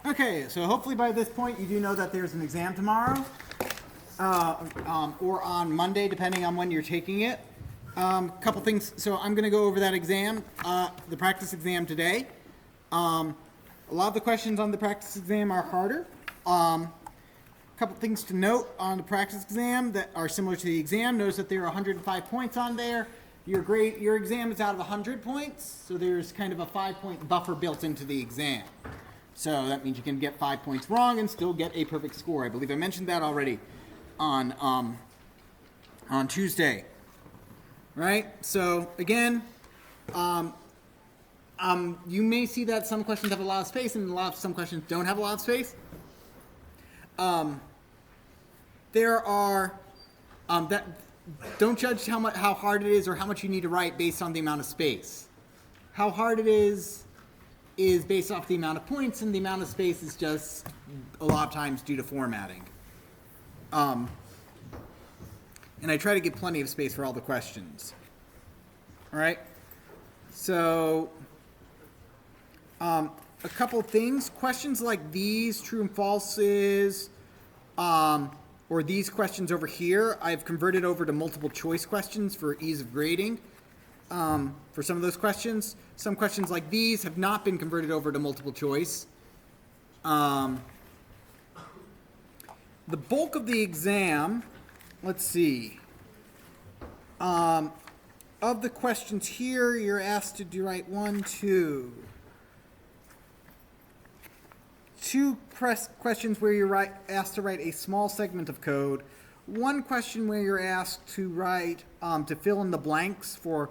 Okay, so hopefully by this point you do know that there's an exam tomorrow, or on Monday, depending on when you're taking it. Couple things. So I'm going to go over that exam, the practice exam today. A lot of the questions on the practice exam are harder. Couple things to note on the practice exam that are similar to the exam. Notice that there are 105 points on there. Your exam is out of 100 points, so there's kind of a 5-point buffer built into the exam. So that means you can get 5 points wrong and still get a perfect score. I believe I mentioned that already on Tuesday. Right? So again, you may see that some questions have a lot of space and some questions don't have a lot of space. There are don't judge how hard it is or how much you need to write based on the amount of space. How hard it is based off the amount of points, and the amount of space is just a lot of times due to formatting. And I try to give plenty of space for all the questions. All right. So a couple things. Questions like these, true and falses, or these questions over here, I've converted over to multiple choice questions for ease of grading. For some of those questions. Some questions like these have not been converted over to multiple choice. The bulk of the exam, let's see. Of the questions here, you're asked to write two questions where you're asked to write a small segment of code. One question where you're asked to write, to fill in the blanks for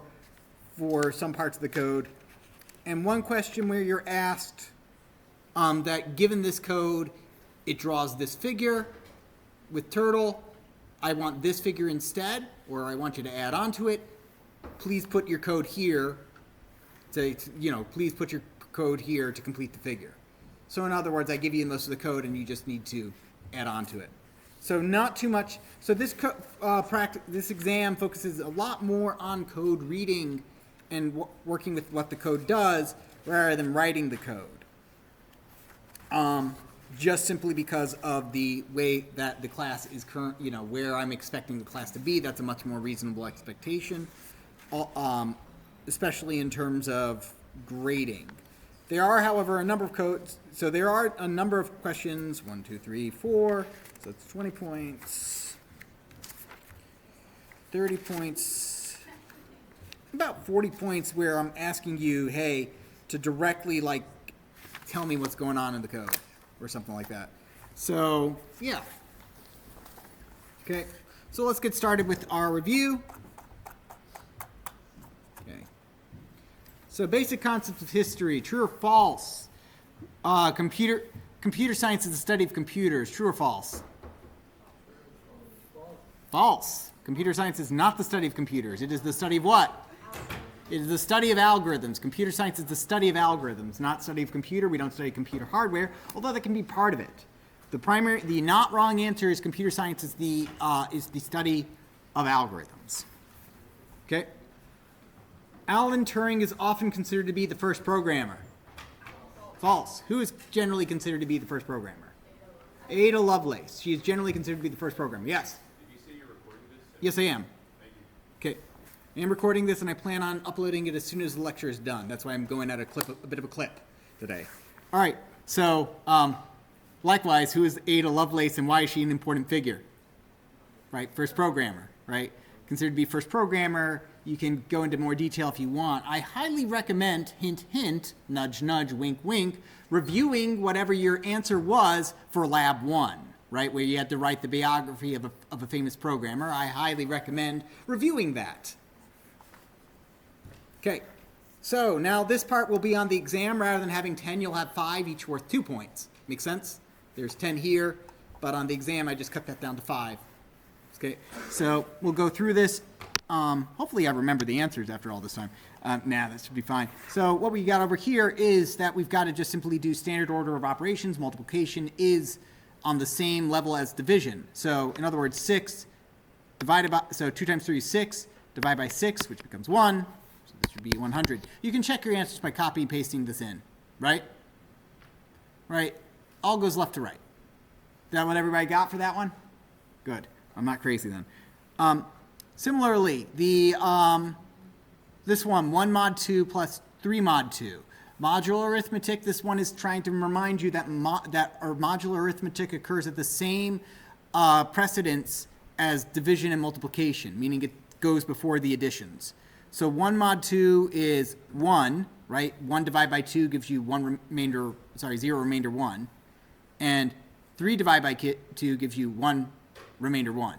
some parts of the code. And one question where you're asked that given this code, it draws this figure with Turtle. I want this figure instead, or I want you to add on to it. Please put your code here. Please put your code here to complete the figure. So in other words, I give you most of the code and you just need to add on to it. So not too much. So this exam focuses a lot more on code reading and working with what the code does rather than writing the code. Just simply because of the way that the class is where I'm expecting the class to be. That's a much more reasonable expectation, especially in terms of grading. There are, however, a number of codes. So there are a number of questions, 1, 2, 3, 4. So it's 20 points, 30 points, about 40 points where I'm asking you, hey, to directly tell me what's going on in the code or something like that. So yeah. Okay. So let's get started with our review. Okay. So basic concepts of history, true or false? Computer science is the study of computers, true or false? False. Computer science is not the study of computers. It is the study of what? It is the study of algorithms. Computer science is the study of algorithms, not study of computer. We don't study computer hardware, although that can be part of it. The not wrong answer is computer science is the study of algorithms. Okay. Alan Turing is often considered to be the first programmer. False. Who is generally considered to be the first programmer? Ada Lovelace. She is generally considered to be the first programmer. Yes? Did you say you're recording this? Yes, I am. Thank you. Okay. I am recording this, and I plan on uploading it as soon as the lecture is done. That's why I'm going at a bit of a clip today. All right. So, likewise, who is Ada Lovelace, and why is she an important figure? Right? First programmer. Right? Considered to be first programmer. You can go into more detail if you want. I highly recommend, hint, hint, nudge, nudge, wink, wink, reviewing whatever your answer was for Lab 1, right, where you had to write the biography of a famous programmer. I highly recommend reviewing that. Okay, so now this part will be on the exam. Rather than having 10, you'll have 5, each worth 2 points. Make sense? There's 10 here, but on the exam, I just cut that down to 5. Okay, so we'll go through this. Hopefully I remember the answers after all this time. That should be fine. So what we got over here is that we've got to just simply do standard order of operations. Multiplication is on the same level as division. So in other words, 6 divided by, so 2 times 3 is 6, divide by 6, which becomes 1. So this should be 100. You can check your answers by copy and pasting this in, right? Right. all goes left to right. Is that what everybody got for that one? Good. I'm not crazy then. Similarly, this one, 1 mod 2 plus 3 mod 2. Modular arithmetic, this one is trying to remind you that modular arithmetic occurs at the same precedence as division and multiplication, meaning it goes before the additions. So 1 mod 2 is 1, right? 1 divided by 2 gives you 0 remainder 1. And 3 divided by 2 gives you 1 remainder 1.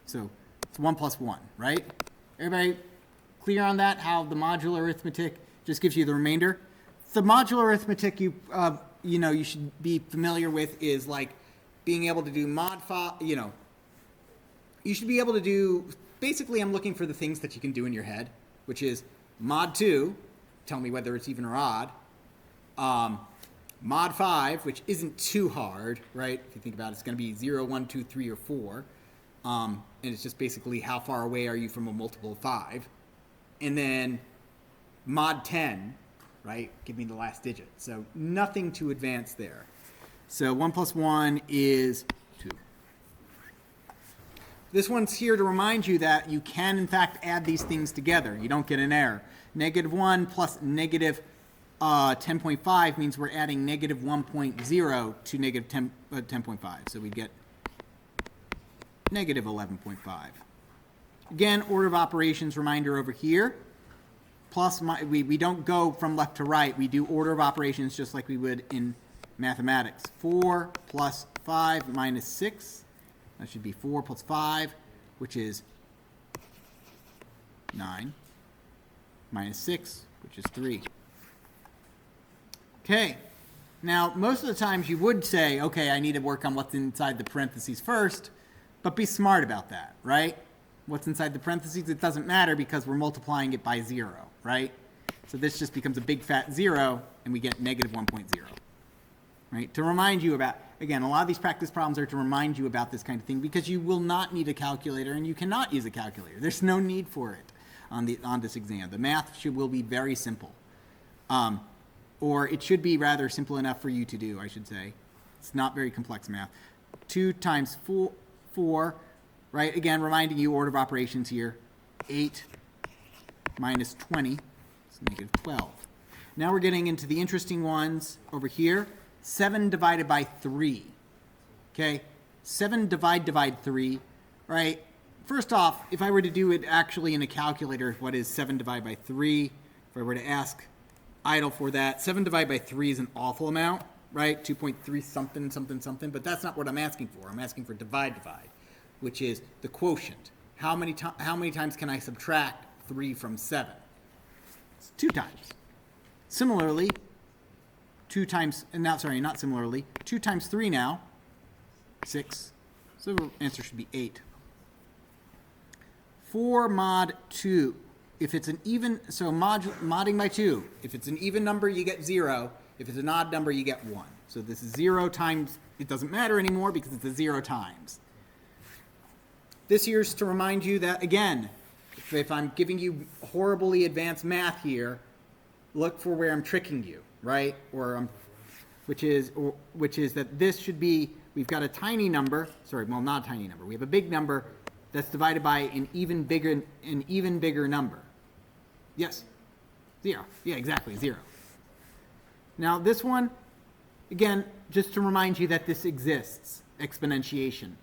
So it's 1 plus 1, right? Everybody clear on that, how the modular arithmetic just gives you the remainder? The modular arithmetic you should be familiar with is like being able to do mod 5, you should be able to do, basically I'm looking for the things that you can do in your head, which is mod 2, tell me whether it's even or odd, mod 5, which isn't too hard, right? If you think about it, it's going to be 0, 1, 2, 3, or 4. And it's just basically how far away are you from a multiple of 5. And then mod 10, right? Give me the last digit. So nothing too advanced there. So 1 plus 1 is 2. This one's here to remind you that you can, in fact, add these things together. You don't get an error. Negative 1 plus negative 10.5 means we're adding negative 1.0 to negative 10.5. So we get negative 11.5. Again, order of operations reminder over here. Plus, we don't go from left to right. We do order of operations just like we would in mathematics. 4 plus 5 minus 6. That should be 4 plus 5, which is 9. Minus 6, which is 3. Okay. Now, most of the times you would say, okay, I need to work on what's inside the parentheses first, but be smart about that, right? What's inside the parentheses, it doesn't matter because we're multiplying it by 0, right? So this just becomes a big fat 0, and we get negative 1.0, right? To remind you about, again, a lot of these practice problems are to remind you about this kind of thing because you will not need a calculator, and you cannot use a calculator. There's no need for it on this exam. The math will be very simple. Or it should be rather simple enough for you to do, I should say. It's not very complex math. 2 times 4, right? Again, reminding you order of operations here. 8 minus 20 is negative 12. Now we're getting into the interesting ones over here. 7 divided by 3. Okay? 7 divide 3, right? First off, if I were to do it actually in a calculator, what is 7 divided by 3? If I were to ask idle for that, 7 divided by 3 is an awful amount, right? 2.3 something, something, something, but that's not what I'm asking for. I'm asking for divide, which is the quotient. How many times can I subtract 3 from 7? It's 2 times. Similarly, 2 times 3 now, 6. So the answer should be 8. 4 mod 2. If it's an even, so modding by 2. If it's an even number, you get 0. If it's an odd number, you get 1. So this is 0 times, it doesn't matter anymore because it's a 0 times. This here's to remind you that, again, if I'm giving you horribly advanced math here, look for where I'm tricking you, right? Which is that this should be, we've got a tiny number, not a tiny number. We have a big number that's divided by an even bigger number. Yes? 0. Yeah, exactly, 0. Now this one, again, just to remind you that this exists, exponentiation.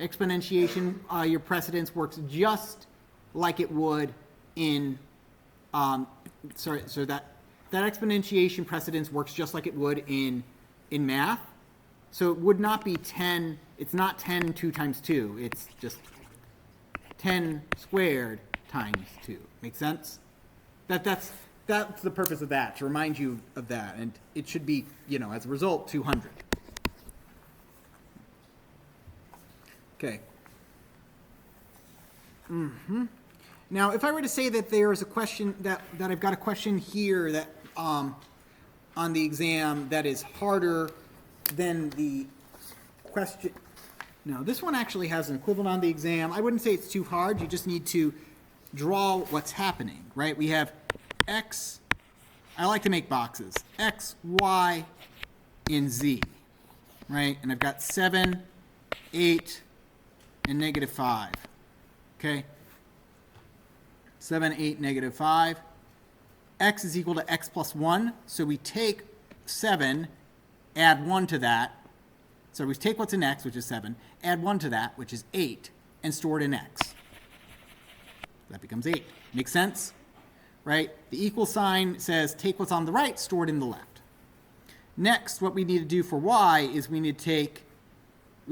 Exponentiation, your precedence works just like it would in, so that exponentiation precedence works just like it would in math. So it would not be 10, it's not 10 2 times 2, it's just 10 squared times 2. Make sense? That's the purpose of that, to remind you of that. And it should be, as a result, 200. Okay. Now, if I were to say that there is a question, that I've got a question here that on the exam that is harder than the question. No, this one actually has an equivalent on the exam. I wouldn't say it's too hard. You just need to draw what's happening, right? We have X, I like to make boxes, X, Y, and Z. right? And I've got 7, 8, and negative 5. Okay? 7, 8, negative 5. X is equal to x plus 1. So we take 7, add 1 to that. So we take what's in x, which is 7, add 1 to that, which is 8, and store it in x. That becomes 8. Make sense? Right? The equal sign says take what's on the right, store it in the left. Next, what we need to do for y is we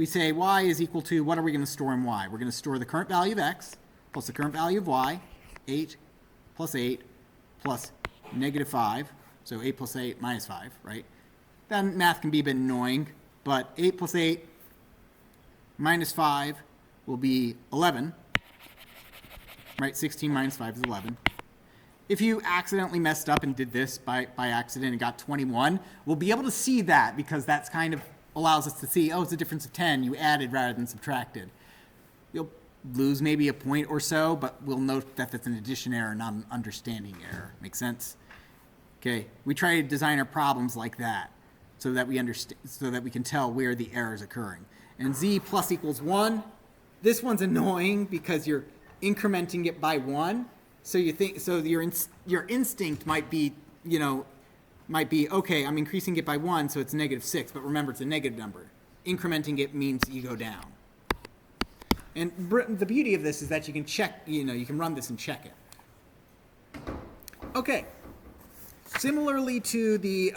say y is equal to, what are we going to store in y? We're going to store the current value of x plus the current value of y, 8 plus negative 5, so 8 plus 8 minus 5, right? Then math can be a bit annoying, but 8 plus 8 minus 5 will be 11, right? 16 minus 5 is 11. If you accidentally messed up and did this by accident and got 21, we'll be able to see that because that's kind of allows us to see, oh, it's a difference of 10. You added rather than subtracted. You'll lose maybe a point or so, but we'll note that that's an addition error, not an understanding error. Make sense? Okay. We try to design our problems like that so that we understand, so that we can tell where the error is occurring. And z plus equals 1. This one's annoying because you're incrementing it by 1. So you think, so your instinct might be, okay, I'm increasing it by 1, so it's negative 6. But remember, it's a negative number. Incrementing it means you go down. And the beauty of this is that you can check, you can run this and check it. Okay. Similarly to the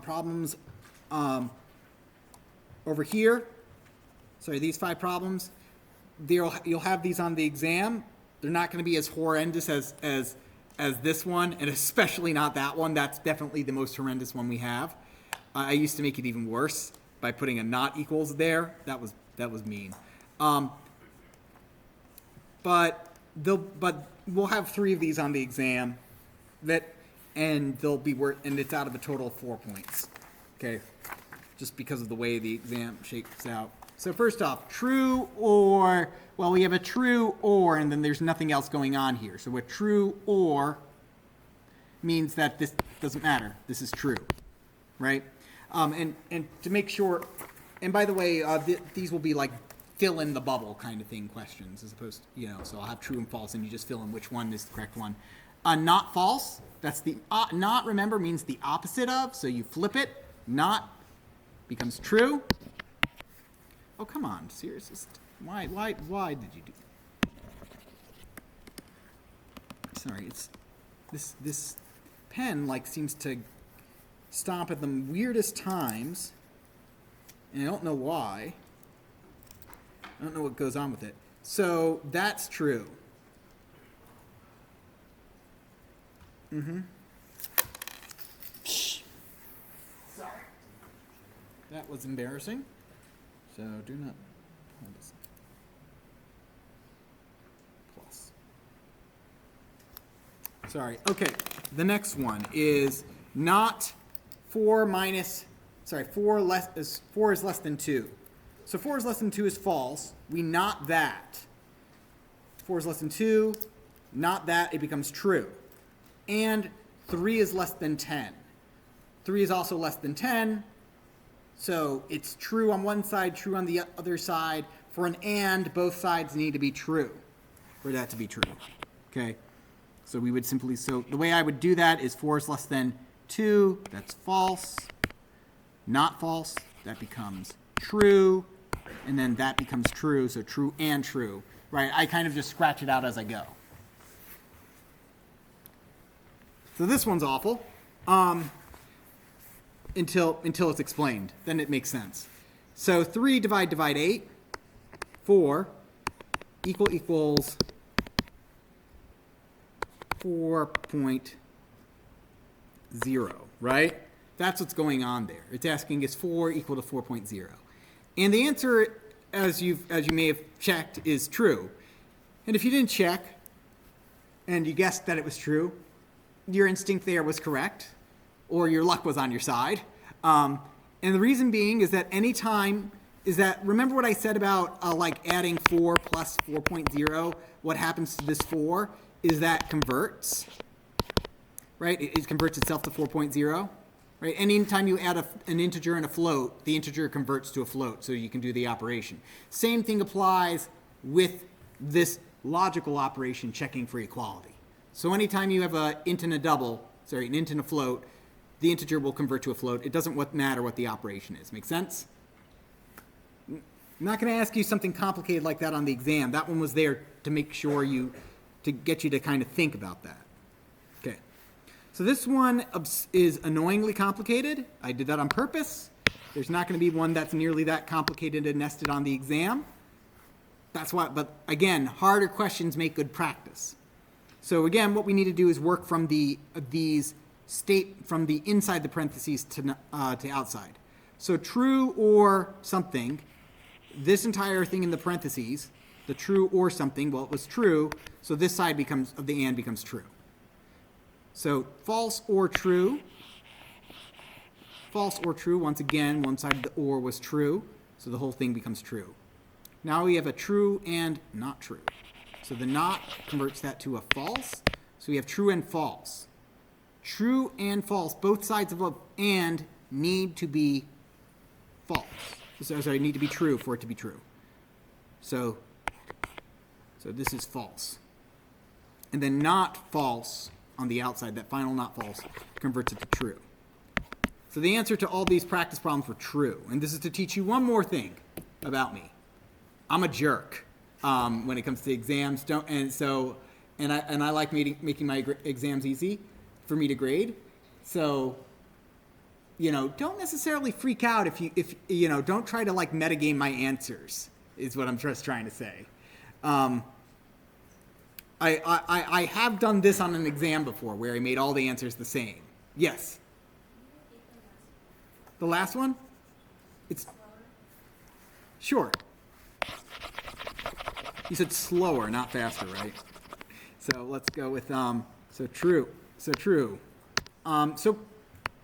problems over here. Sorry, these 5 problems. You'll have these on the exam. They're not going to be as horrendous as this one, and especially not that one. That's definitely the most horrendous one we have. I used to make it even worse by putting a not equals there. That was mean. But we'll have 3 of these on the exam, and they'll be and it's out of a total of 4 points. Okay, just because of the way the exam shapes out. So first off, true or, well, we have a true or, and then there's nothing else going on here. So a true or means that this doesn't matter. This is true, right? And to make sure, and by the way, these will be like fill in the bubble kind of thing questions as opposed to, so I'll have true and false, and you just fill in which one is the correct one. Not false, that's the, not, remember, means the opposite of, so you flip it, not becomes true. Oh, come on, seriously. Why did you do that? Sorry, it's this pen seems to stop at the weirdest times, and I don't know why. I don't know what goes on with it. So that's true. Sorry. That was embarrassing. So do not hold this plus. Sorry. Okay. The next one is not 4 is less than 2. So 4 is less than 2 is false. We not that. 4 is less than 2, not that, it becomes true. And 3 is less than 10. 3 is also less than 10. So it's true on one side, true on the other side. For an and, both sides need to be true for that to be true. Okay? So we would simply, so the way I would do that is 4 is less than 2, that's false. Not false, that becomes true. And then that becomes true, so true and true. Right? I kind of just scratch it out as I go. So this one's awful. Until it's explained. Then it makes sense. So 3 divide 8. 4 equals 4.0, right? That's what's going on there. It's asking is 4 equal to 4.0. And the answer, as you may have checked, is true. And if you didn't check and you guessed that it was true, your instinct there was correct, or your luck was on your side. And the reason being is that remember what I said about adding 4 plus 4.0, what happens to this 4 is that converts, right? It converts itself to 4.0. right? Anytime you add an integer and a float, the integer converts to a float, so you can do the operation. Same thing applies with this logical operation checking for equality. So anytime you have an int and a float, the integer will convert to a float. It doesn't matter what the operation is. Make sense? I'm not going to ask you something complicated like that on the exam. That one was there to make sure to get you to kind of think about that. Okay. So this one is annoyingly complicated. I did that on purpose. There's not going to be one that's nearly that complicated and nested on the exam. That's why, but again, harder questions make good practice. So again, what we need to do is work from from the inside the parentheses to outside. So true or something, this entire thing in the parentheses, the true or something, well, it was true, so this side of the and becomes true. So false or true, once again, one side of the or was true, so the whole thing becomes true. Now we have a true and not true. So the not converts that to a false, so we have true and false. True and false, both sides of a and need to be false. Sorry, need to be true for it to be true. So this is false. And then not false on the outside, that final not false, converts it to true. So the answer to all these practice problems were true. And this is to teach you one more thing about me. I'm a jerk when it comes to exams. And I like making my exams easy for me to grade. So, don't necessarily freak out if don't try to like metagame my answers, is what I'm just trying to say. I have done this on an exam before where I made all the answers the same. Yes. The last one? It's sure. You said slower, not faster, right? So let's go with true. So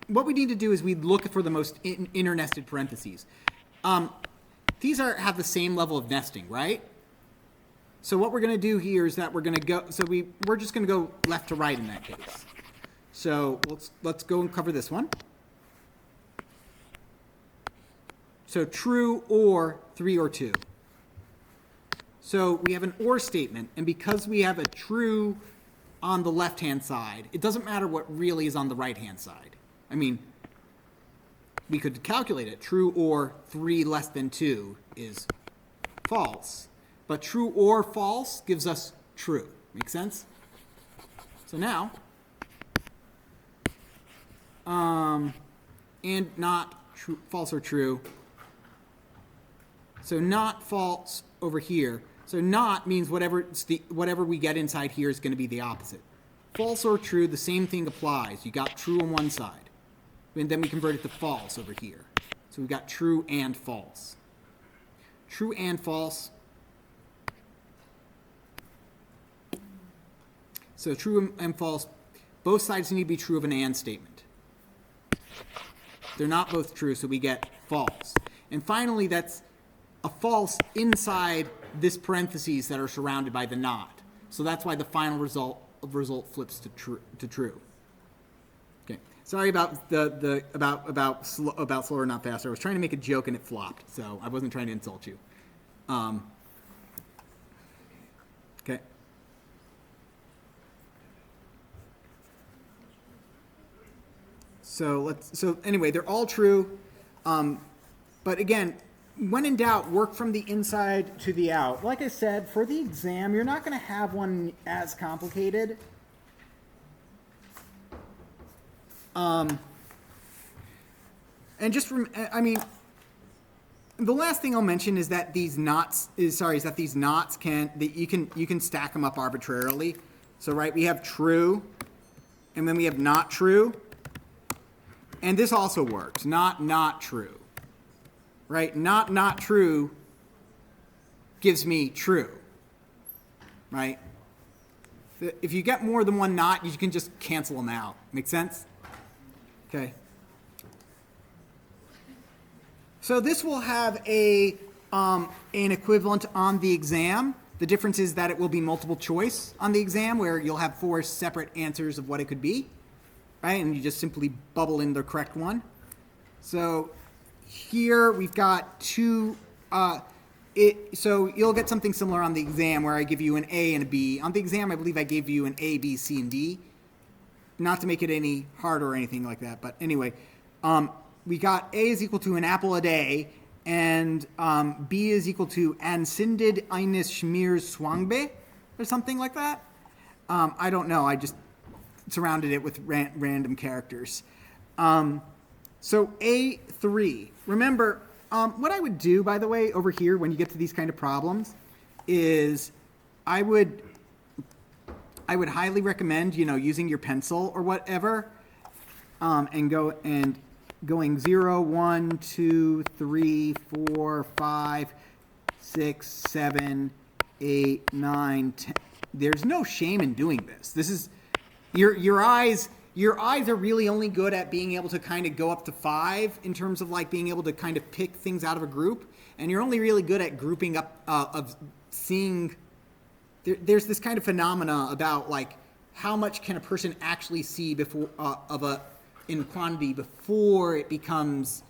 what we need to do is we look for the most internested parentheses. These have the same level of nesting, right? So what we're going to do here is that we're going to go. So we're just going to go left to right in that case. So let's go and cover this one. So true or 3 or 2. So we have an or statement, and because we have a true on the left-hand side, it doesn't matter what really is on the right-hand side. I mean, we could calculate it. True or 3 less than 2 is false, but true or false gives us true. Make sense? So now, and not true, false or true. So not false over here. So not means whatever we get inside here is going to be the opposite. False or true, the same thing applies. You got true on one side. And then we convert it to false over here. So we've got true and false. True and false. So true and false, both sides need to be true of an and statement. They're not both true, so we get false. And finally, that's a false inside this parentheses that are surrounded by the not. So that's why the final result flips to true. Okay. Sorry about about slower, not faster. I was trying to make a joke and it flopped, so I wasn't trying to insult you. Okay. So anyway, they're all true, but again, when in doubt, work from the inside to the out. Like I said, for the exam, you're not going to have one as complicated. And just from, the last thing I'll mention is that these knots you can stack them up arbitrarily. So right, we have true, and then we have not true, and this also works. Not true. Right? Not true gives me true. Right? If you get more than one not, you can just cancel them out. Make sense? Okay. So this will have an equivalent on the exam. The difference is that it will be multiple choice on the exam, where you'll have 4 separate answers of what it could be. right? And you just simply bubble in the correct one. So here we've got two, so you'll get something similar on the exam where I give you an A and a B. On the exam, I believe I gave you an A, B, C, and D. Not to make it any harder or anything like that, but anyway, we got A is equal to an apple a day, and B is equal to Ansinded eines Schmiers Swangbe, or something like that. I don't know. I just surrounded it with random characters. So A3. Remember, what I would do, by the way, over here when you get to these kind of problems, is I would highly recommend, using your pencil or whatever, and going 0, 1, 2, 3, 4, 5, 6, 7, 8, 9, 10. There's no shame in doing this. This is your eyes are really only good at being able to kind of go up to 5 in terms of like being able to kind of pick things out of a group, and you're only really good at grouping up of seeing. There's this kind of phenomena about like how much can a person actually see before in quantity before it becomes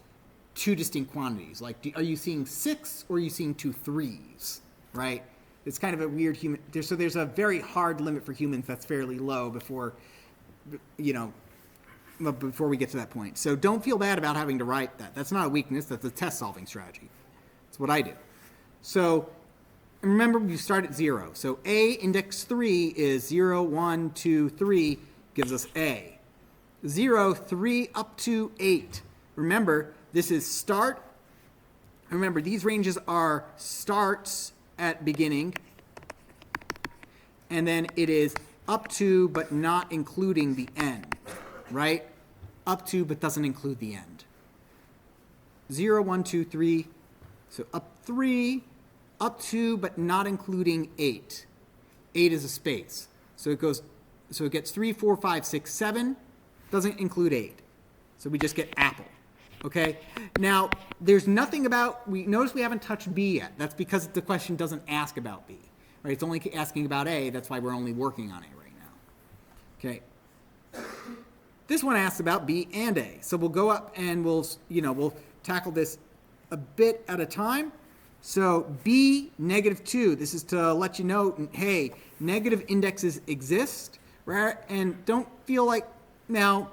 two distinct quantities. Like, are you seeing 6 or are you seeing 2 3s? Right? It's kind of a weird human. There's a very hard limit for humans that's fairly low before we get to that point. So don't feel bad about having to write that. That's not a weakness. That's a test solving strategy. That's what I do. So remember, you start at 0. So A index 3 is 0, 1, 2, 3 gives us A. 0, 3 up to 8. Remember, this is start. Remember, these ranges are starts at beginning, and then it is up to but not including the end, right? Up to but doesn't include the end. 0, 1, 2, 3. So up 3, up to but not including 8. 8 is a space. So it gets 3, 4, 5, 6, 7. Doesn't include 8. So we just get apple. Okay? Now, there's nothing about, notice we haven't touched B yet. That's because the question doesn't ask about B. Right? It's only asking about A. That's why we're only working on A right now. Okay? This one asks about B and A. So we'll go up and we'll tackle this a bit at a time. So B, -2. This is to let you know, hey, negative indexes exist, right? And don't feel like, now,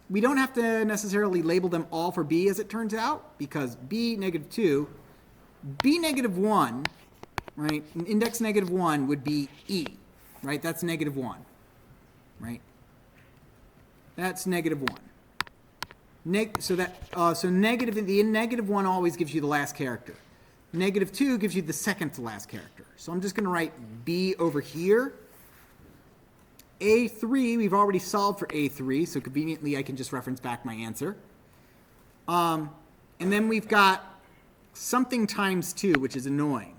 we don't have to necessarily label them all for B as it turns out, because B, -2, B, -1, right? An index -1 would be E, right? That's -1, right? That's -1. So negative, the -1 always gives you the last character. -2 gives you the second to last character. So I'm just going to write B over here. A3, we've already solved for A3, so conveniently I can just reference back my answer. And then we've got something times 2, which is annoying.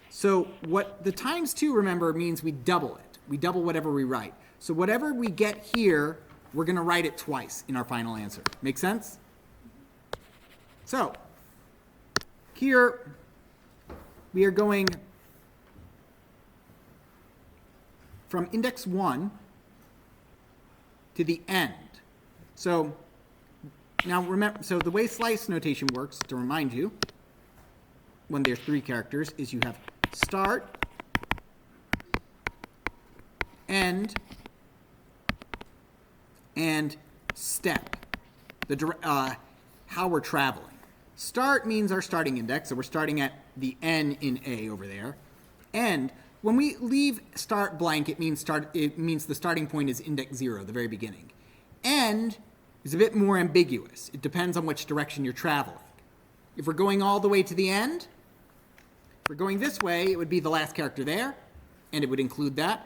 So what the times 2, remember, means we double it. We double whatever we write. So whatever we get here, we're going to write it twice in our final answer. Make sense? So here we are going from index 1 to the end. So now remember, so the way slice notation works, to remind you, when there's 3 characters, is you have start, end, and step. How we're traveling. Start means our starting index, so we're starting at the N in A over there. End, when we leave start blank, it means the starting point is index 0, the very beginning. End is a bit more ambiguous. It depends on which direction you're traveling. If we're going all the way to the end, if we're going this way, it would be the last character there, and it would include that.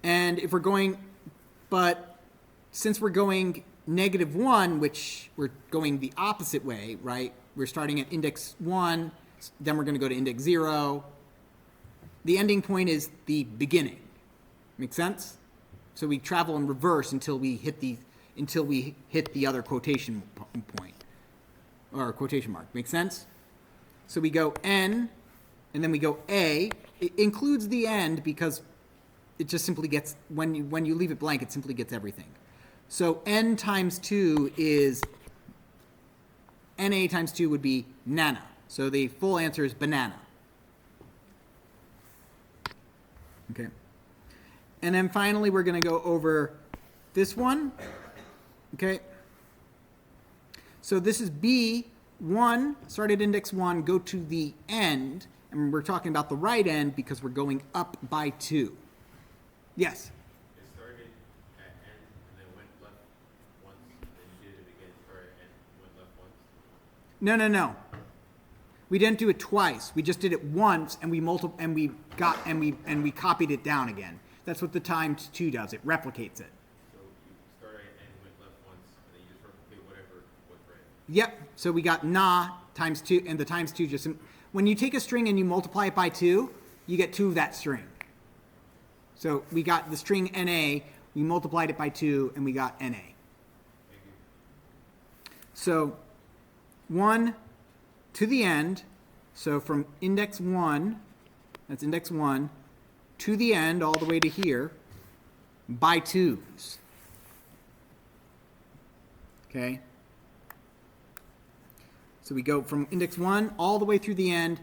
And if we're going, but since we're going -1, which we're going the opposite way, right? We're starting at index 1, then we're going to go to index 0. The ending point is the beginning. Make sense? So we travel in reverse until we hit the other quotation point or quotation mark. Make sense? So we go N, and then we go A. It includes the end because it just simply gets, when you leave it blank, it simply gets everything. So n times 2 is, na times 2 would be nana. So the full answer is banana. Okay. And then finally, we're going to go over this one. Okay. So this is B1, start at index 1, go to the end. And we're talking about the right end because we're going up by 2. Yes? It started at N and then went left once, then you did it again, started at N, went left once. No. We didn't do it twice. We just did it once, and we copied it down again. That's what the times 2 does. It replicates it. So you started at N, went left once, and then you just replicate whatever was right. Yep. So we got na times 2, and the times 2 just, when you take a string and you multiply it by 2, you get 2 of that string. So we got the string na, we multiplied it by 2, and we got na. Thank you. So 1 to the end, so from index 1, that's index 1, to the end, all the way to here, by 2s. Okay? So we go from index 1 all the way through the end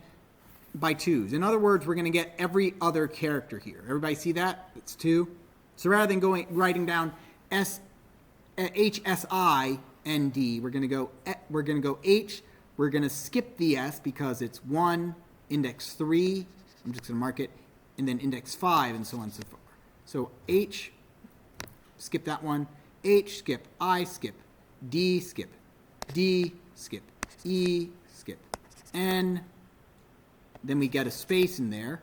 by 2s. In other words, we're going to get every other character here. Everybody see that? It's 2. So rather than writing down HSIND, we're going to go H. We're going to skip the S because it's 1, index 3. I'm just going to mark it, and then index 5, and so on and so forth. So H, skip that one. H, skip. I, skip. D, skip. D, skip. E, skip. N. Then we get a space in there,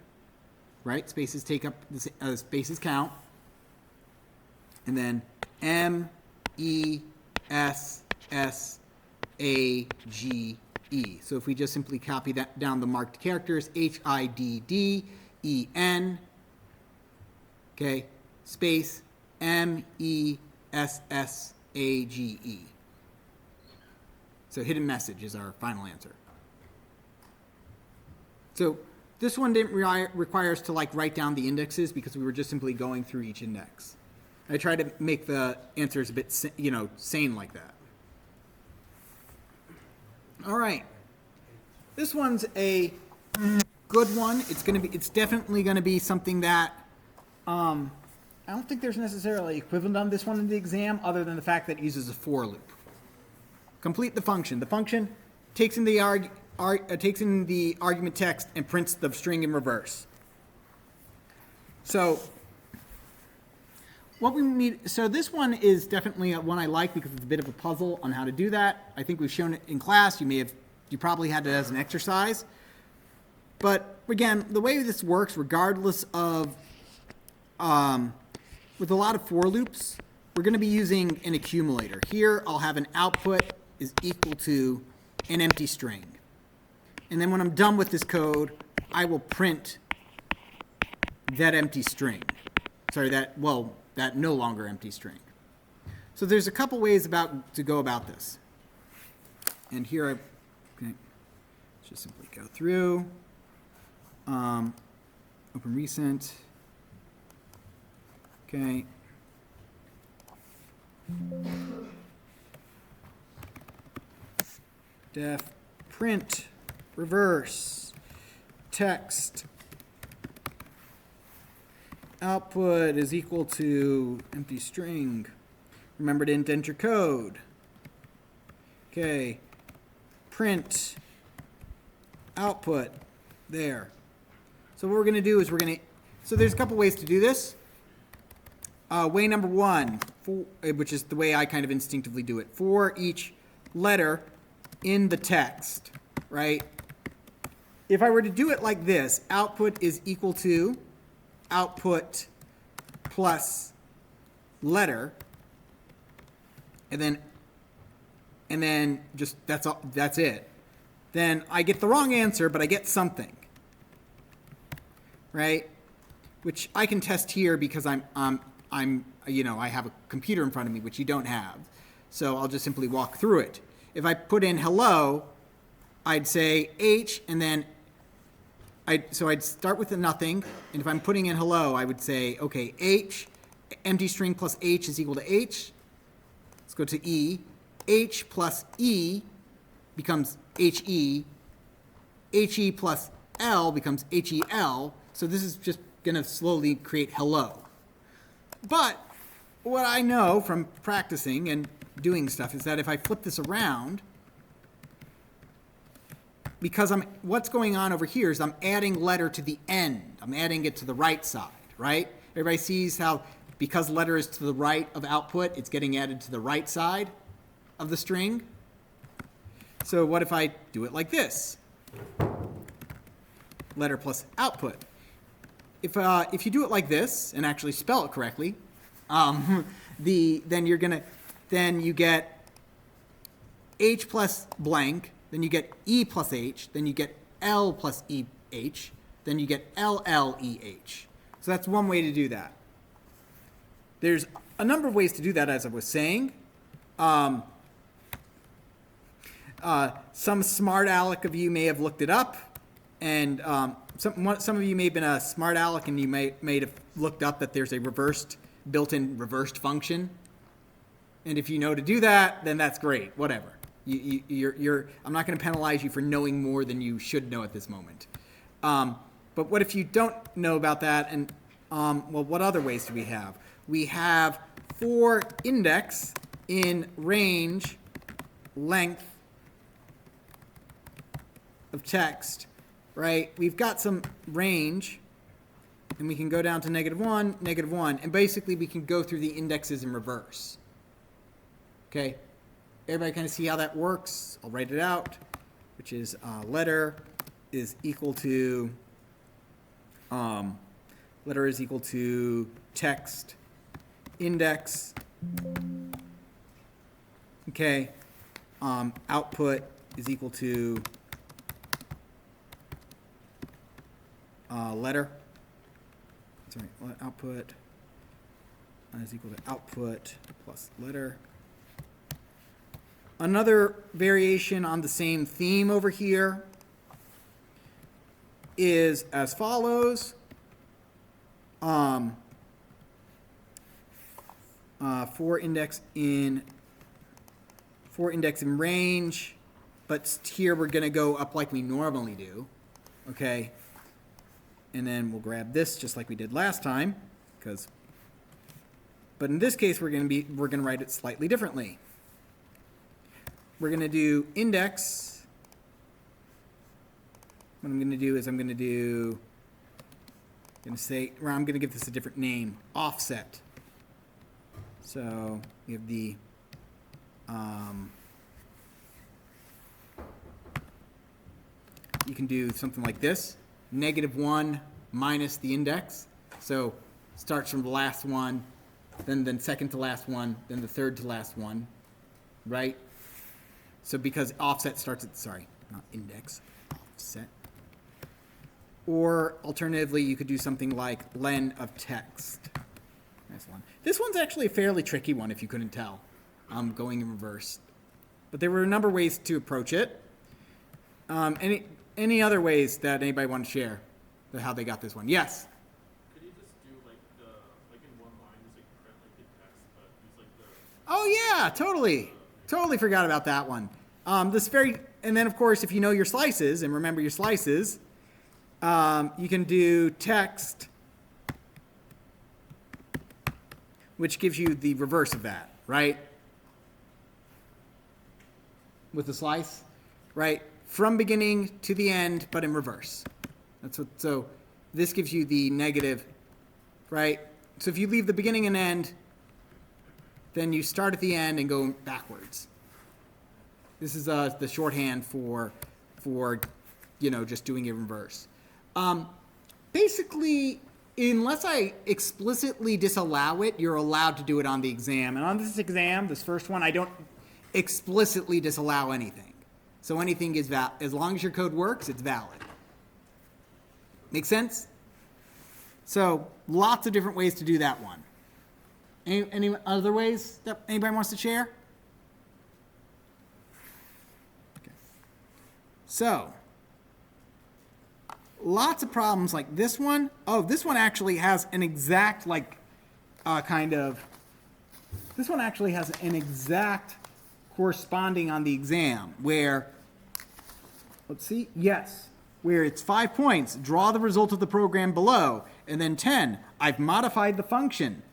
right? Spaces take up, spaces count. And then M, E, S, S, A, G, E. So if we just simply copy that down the marked characters, HIDDEN, okay, space MESSAGE. So hidden message is our final answer. So this one didn't require us to write down the indexes because we were just simply going through each index. I tried to make the answers a bit, sane like that. All right. This one's a good one. It's definitely going to be something that I don't think there's necessarily equivalent on this one in the exam other than the fact that it uses a for loop. Complete the function. The function takes in the argument text and prints the string in reverse. So what we need, so this one is definitely one I like because it's a bit of a puzzle on how to do that. I think we've shown it in class. You probably had it as an exercise. But again, the way this works, regardless of, with a lot of for loops, we're going to be using an accumulator. Here, I'll have an output is equal to an empty string. And then when I'm done with this code, I will print that empty string. That no longer empty string. So there's a couple ways to go about this. And here let's just simply go through, open recent, okay. Def print reverse text output is equal to empty string. Remember to indent your code. Okay. Print output there. So what we're going to do is so there's a couple ways to do this. Way number 1, which is the way I kind of instinctively do it, for each letter in the text, right? If I were to do it like this, output is equal to output plus letter, and then just that's it. Then I get the wrong answer, but I get something, right? Which I can test here because I have a computer in front of me, which you don't have. So I'll just simply walk through it. If I put in hello, I'd say H, and then so I'd start with a nothing, and if I'm putting in hello, I would say, okay, H, empty string plus H is equal to H, Let's go to E. H plus E becomes HE. HE plus L becomes HEL. So this is just going to slowly create hello. But what I know from practicing and doing stuff is that if I flip this around, because what's going on over here is I'm adding letter to the end. I'm adding it to the right side, right? Everybody sees how because letter is to the right of output, it's getting added to the right side of the string. So what if I do it like this? Letter plus output. If you do it like this and actually spell it correctly, then you get H plus blank, then you get E plus H, then you get L plus EH, then you get LLEH. So that's one way to do that. There's a number of ways to do that, as I was saying. Some smart aleck of you may have looked it up, and some of you may have been a smart aleck and you may have looked up that there's a built-in reversed function. And if you know to do that, then that's great. Whatever. I'm not going to penalize you for knowing more than you should know at this moment. But what if you don't know about that? And well, what other ways do we have? We have for index in range length of text, right? We've got some range, and we can go down to -1, and basically we can go through the indexes in reverse. Okay, everybody kind of see how that works? I'll write it out, which is letter is equal to text index. Okay, output is equal to letter. Sorry, output is equal to output plus letter. Another variation on the same theme over here is as follows. For index in range, but here we're going to go up like we normally do. Okay. And then we'll grab this just like we did last time, but in this case we're going to write it slightly differently. We're going to do index. What I'm going to do is I'm going to give this a different name, offset. So we have the you can do something like this. -1 minus the index. So starts from the last one, then second to last one, then the third to last one, right? So because offset starts at, sorry, not index, offset. Or alternatively, you could do something like len of text. Nice one. This one's actually a fairly tricky one if you couldn't tell. I'm going in reverse. But there were a number of ways to approach it. Any other ways that anybody want to share how they got this one? Yes? Could you just do like in one line, just like print like the text, but use like the... Oh yeah, totally. Totally forgot about that one. And then of course, if you know your slices and remember your slices, you can do text, which gives you the reverse of that, right? With the slice, right? From beginning to the end, but in reverse. So this gives you the negative, right? So if you leave the beginning and end, then you start at the end and go backwards. This is the shorthand for just doing it in reverse. Basically, unless I explicitly disallow it, you're allowed to do it on the exam. And on this exam, this first one, I don't explicitly disallow anything. So anything is valid. As long as your code works, it's valid. Make sense? So lots of different ways to do that one. Any other ways that anybody wants to share? Okay. So lots of problems like this one. Oh, this one actually has an exact kind of This one actually has an exact corresponding on the exam where, let's see, yes, where it's 5 points, draw the result of the program below, and then 10, I've modified the function.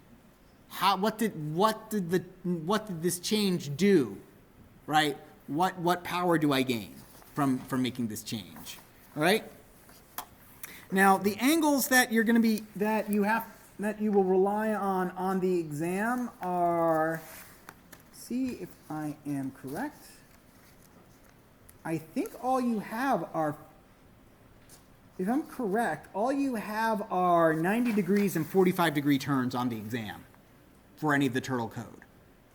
What did this change do, right? What power do I gain from making this change, all right? Now, the angles that you're going to be, that you will rely on the exam are, see if I am correct. I think all you have are, if I'm correct, all you have are 90 degrees and 45-degree turns on the exam for any of the turtle code.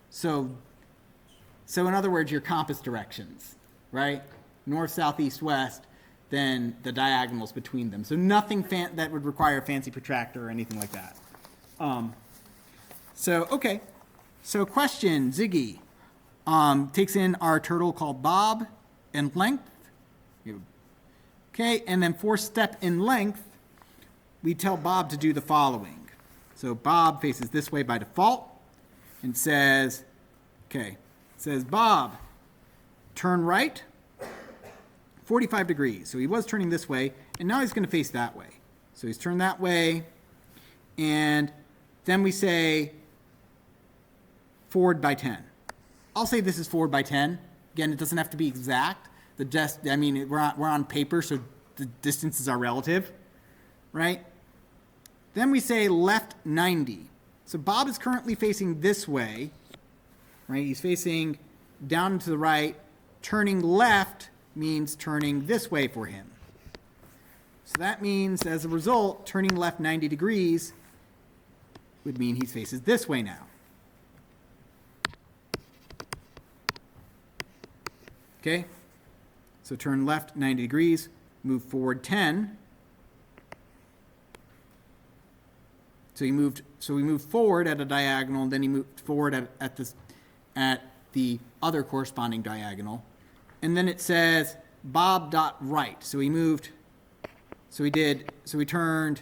So in other words, your compass directions, right? North, south, east, west, then the diagonals between them. So nothing that would require a fancy protractor or anything like that. Okay. So question, Ziggy takes in our turtle called Bob and length. Okay, and then for step in length, we tell Bob to do the following. So Bob faces this way by default and says, Bob, turn right, 45 degrees. So he was turning this way, and now he's going to face that way. So he's turned that way, and then we say forward by 10. I'll say this is forward by 10. Again, it doesn't have to be exact. We're on paper, so the distances are relative, right? Then we say left 90. So Bob is currently facing this way, right? He's facing down and to the right. Turning left means turning this way for him. So that means, as a result, turning left 90 degrees would mean he faces this way now. Okay? So turn left 90 degrees, move forward 10. So we moved forward at a diagonal, and then he moved forward at the other corresponding diagonal. And then it says Bob dot right. So we turned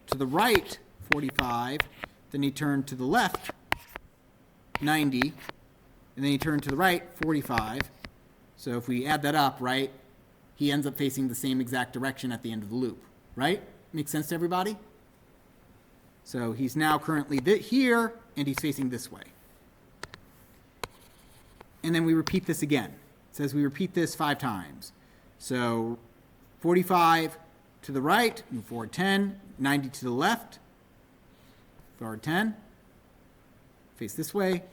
to the right 45, then he turned to the left 90, and then he turned to the right 45. So if we add that up, right, he ends up facing the same exact direction at the end of the loop, right? Makes sense to everybody? So he's now currently here, and he's facing this way. And then we repeat this again. It says we repeat this 5 times. So 45 to the right, move forward 10, 90 to the left, forward 10, face this way.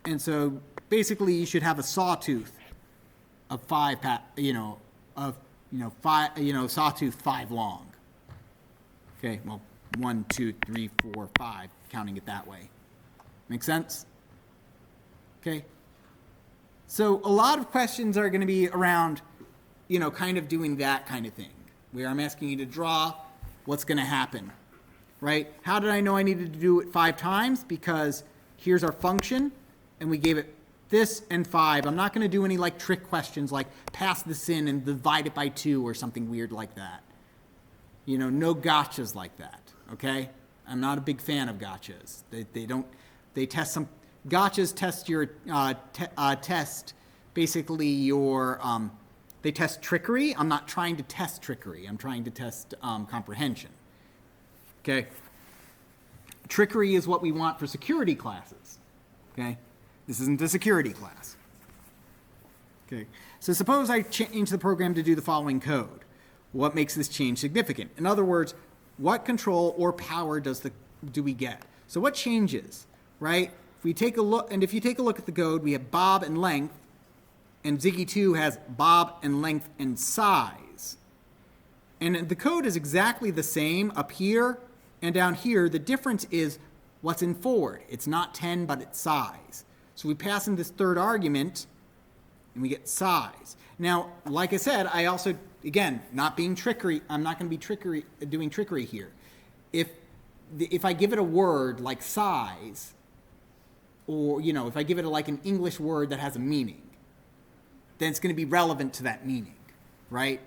And so basically you should have a sawtooth of sawtooth 5 long. Okay, well, 1, 2, 3, 4, 5, counting it that way. Make sense? Okay. So a lot of questions are going to be around, kind of doing that kind of thing, where I'm asking you to draw what's going to happen, right? How did I know I needed to do it 5 times? Because here's our function, and we gave it this and 5. I'm not going to do any trick questions like pass this in and divide it by 2 or something weird like that. No gotchas like that, okay? I'm not a big fan of gotchas. They test some, gotchas test your, they test trickery. I'm not trying to test trickery. I'm trying to test comprehension, okay? Trickery is what we want for security classes, okay? This isn't a security class. Okay, so suppose I change the program to do the following code. What makes this change significant? In other words, what control or power do we get? So what changes, right? If you take a look at the code, we have Bob and length, and Ziggy 2 has Bob and length and size. And the code is exactly the same up here and down here. The difference is what's in forward. It's not 10, but it's size. So we pass in this third argument, and we get size. Now, like I said, I also, again, not being trickery, I'm not going to be doing trickery here. If I give it a word like size, or, if I give it an English word that has a meaning, then it's going to be relevant to that meaning, right?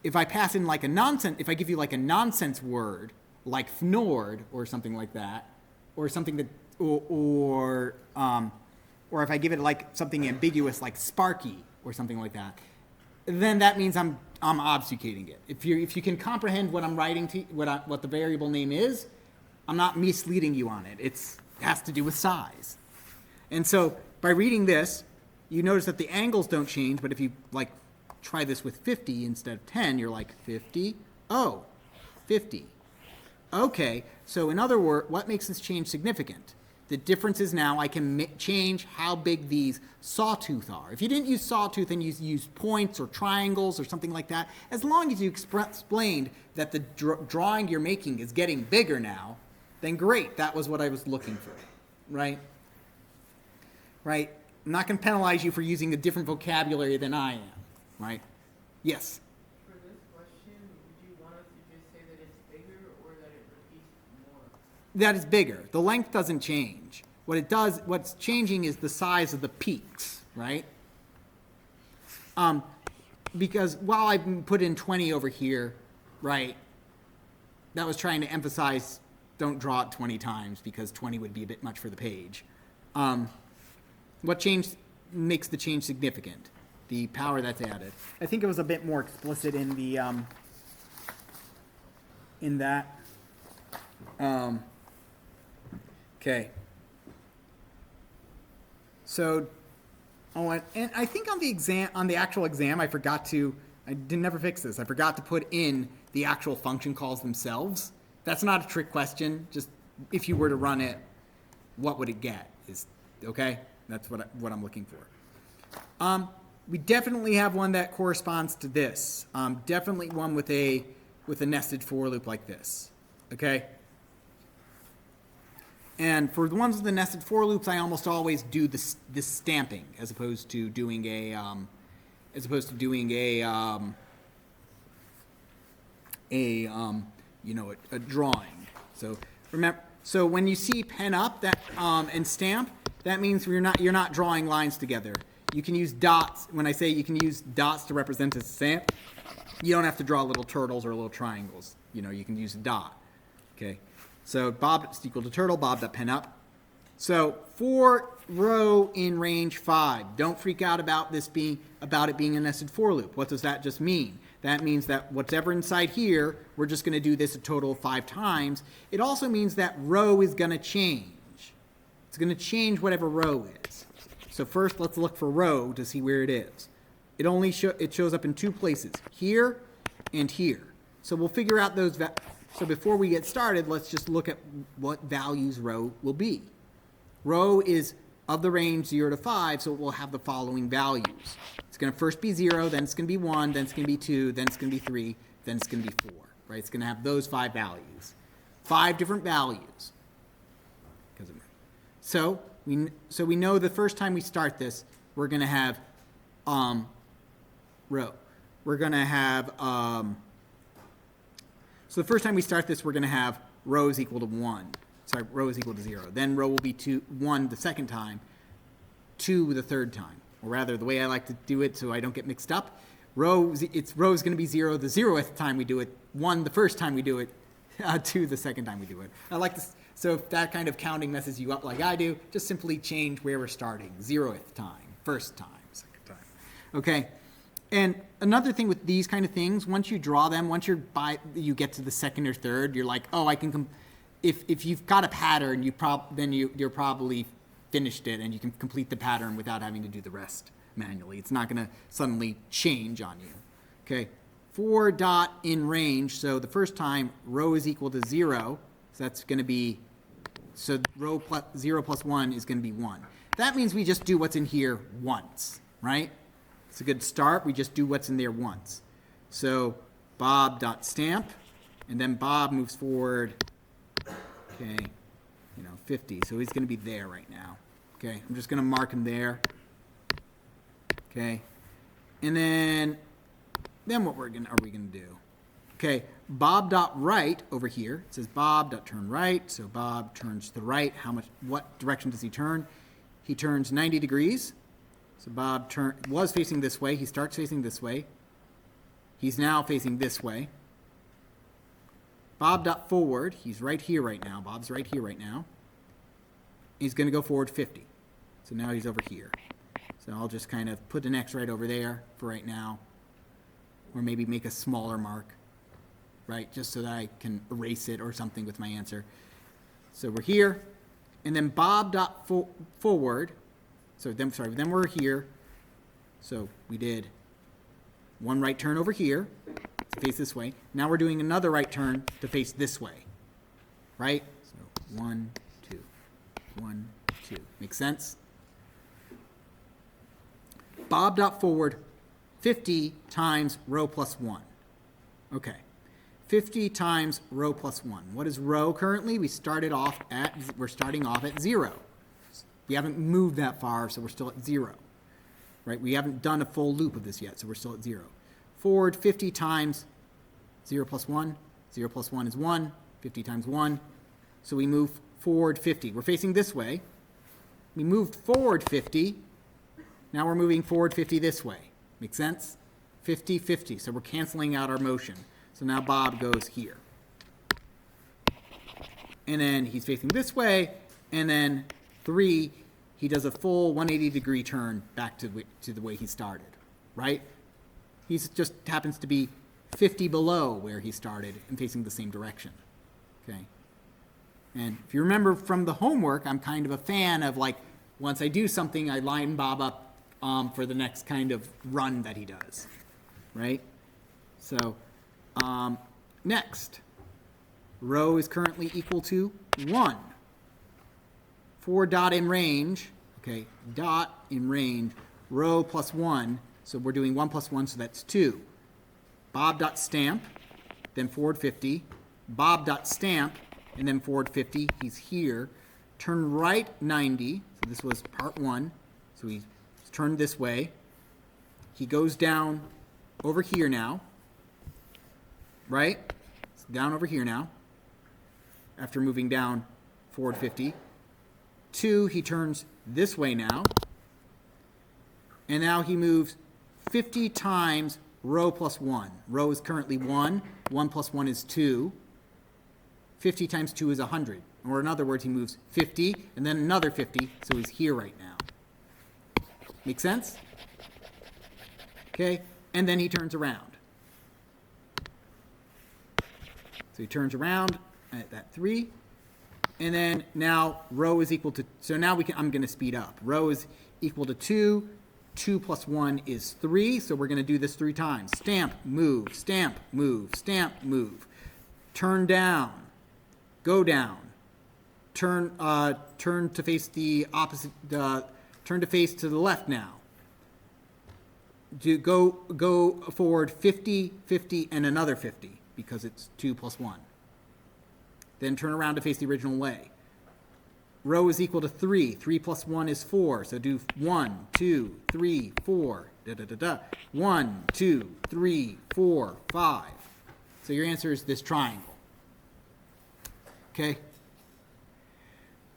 If I pass in if I give you a nonsense word, like fnord or something like that, or something that, or if I give it like something ambiguous like Sparky or something like that, then that means I'm obfuscating it. If you can comprehend what I'm writing to what the variable name is, I'm not misleading you on it. It has to do with size. And so by reading this, you notice that the angles don't change, but if you like try this with 50 instead of 10, you're like 50, oh, 50. Okay, so in other words, what makes this change significant? The difference is now I can change how big these sawtooth are. If you didn't use sawtooth and you used points or triangles or something like that, as long as you explained that the drawing you're making is getting bigger now, then great, that was what I was looking for, right? Right? I'm not going to penalize you for using a different vocabulary than I am, right? Yes? For this question, would you want us to just say that it's bigger or that it repeats more? That is bigger. The length doesn't change. What's changing is the size of the peaks, right? Because while I put in 20 over here, right, that was trying to emphasize don't draw it 20 times because 20 would be a bit much for the page. What change makes the change significant? The power that's added. I think it was a bit more explicit in the in that. Okay. So, and I think on the actual exam, I never fix this. I forgot to put in the actual function calls themselves. That's not a trick question. Just if you were to run it, what would it get? Okay? That's what I'm looking for. We definitely have one that corresponds to this. Definitely one with a nested for loop like this. Okay? And for the ones with the nested for loops, I almost always do this stamping as opposed to doing a drawing. So remember, so when you see pen up that and stamp, that means you're not drawing lines together. You can use dots. When I say you can use dots to represent a stamp, you don't have to draw little turtles or little triangles. You can use a dot. Okay. So Bob is equal to turtle, Bob.pen up. So for row in range 5, don't freak out about it being a nested for loop. What does that just mean? That means that whatever inside here, we're just going to do this a total of 5 times. It also means that row is going to change. It's going to change whatever row is. So first, let's look for row to see where it is. It shows up in 2 places, here and here. So we'll figure out those. So before we get started, let's just look at what values row will be. Row is of the range 0 to 5, so it will have the following values. It's going to first be 0, then it's going to be 1, then it's going to be 2, then it's going to be 3, then it's going to be 4. Right? It's going to have those 5 values. 5 different values. So we know the first time we start this, we're going to have row. We're going to have so the first time we start this, we're going to have row is equal to 1. Sorry, row is equal to 0. Then row will be 1 the second time, 2 the third time. Or rather, the way I like to do it so I don't get mixed up, row is going to be 0 the 0th time we do it, 1 the first time we do it, 2 the second time we do it. I like this. So if that kind of counting messes you up like I do, just simply change where we're starting. 0th time, first time, second time. Okay? And another thing with these kind of things, once you draw them, once you get to the second or third, you're like, oh, I can. If you've got a pattern, you're probably finished it, and you can complete the pattern without having to do the rest manually. It's not going to suddenly change on you. Okay, for dot in range. So the first time row is equal to 0, so that's going to be row plus 0 plus 1 is going to be 1. That means we just do what's in here once, right? It's a good start. We just do what's in there once. So Bob.stamp, and then Bob moves forward, okay, 50. So he's going to be there right now. Okay, I'm just going to mark him there. Okay, and then what are we going to do? Okay, Bob.right over here, it says Bob.turn right. So Bob turns to the right. What direction does he turn? He turns 90 degrees. So Bob was facing this way. He starts facing this way. He's now facing this way. Bob.forward, he's right here right now. Bob's right here right now. He's going to go forward 50. So now he's over here. So I'll just kind of put an X right over there for right now. Or maybe make a smaller mark, right? Just so that I can erase it or something with my answer. So we're here. And then Bob dot forward. So then we're here. So we did one right turn over here to face this way. Now we're doing another right turn to face this way, right? So 1, 2, 1, 2. Make sense? Bob dot forward 50 times rho plus 1. Okay. 50 times rho plus 1. What is rho currently? We're starting off at 0. We haven't moved that far, so we're still at 0. Right? We haven't done a full loop of this yet, so we're still at 0. Forward 50 times 0 plus 1. 0 plus 1 is 1. 50 times 1. So we move forward 50. We're facing this way. We moved forward 50. Now we're moving forward 50 this way. Make sense? 50, 50. So we're canceling out our motion. So now Bob goes here. And then he's facing this way. And then 3, he does a full 180-degree turn back to the way he started. Right? He just happens to be 50 below where he started and facing the same direction. Okay? And if you remember from the homework, I'm kind of a fan of, like, once I do something, I line Bob up for the next kind of run that he does, right? So next, rho is currently equal to 1. For dot in range, okay, dot in range, rho plus 1, so we're doing 1 plus 1, so that's 2. Bob dot stamp, then forward 50. Bob dot stamp, and then forward 50. He's here. Turn right 90, so this was part 1, so he's turned this way. He goes down over here now, right? It's down over here now, after moving down forward 50. 2, he turns this way now, and now he moves 50 times rho plus 1. Rho is currently 1. 1 plus 1 is 2. 50 times 2 is 100. Or in other words, he moves 50, and then another 50, so he's here right now. Make sense? Okay, and then he turns around. So he turns around at that 3, and then now rho is equal to, so now I'm going to speed up. Rho is equal to 2. 2 plus 1 is 3, so we're going to do this 3 times. Stamp, move, stamp, move, stamp, move. Turn down, go down. Turn to face the opposite, turn to face to the left now. Go forward 50, 50, and another 50, because it's 2 plus 1. Then turn around to face the original way. Rho is equal to 3. 3 plus 1 is 4. So do 1, 2, 3, 4. 1, 2, 3, 4, 5. So your answer is this triangle. Okay?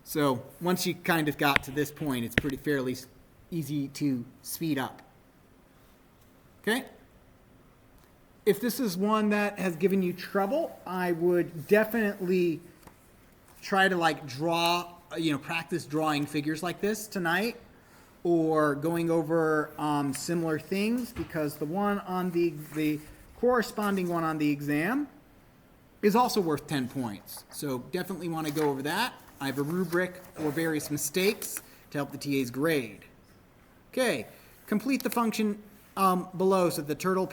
So once you kind of got to this point, it's fairly easy to speed up. Okay? If this is one that has given you trouble, I would definitely try to practice drawing figures like this tonight, or going over similar things, because the one on the corresponding one on the exam is also worth 10 points. So definitely want to go over that. I have a rubric for various mistakes to help the TA's grade. Okay, complete the function below. So the turtle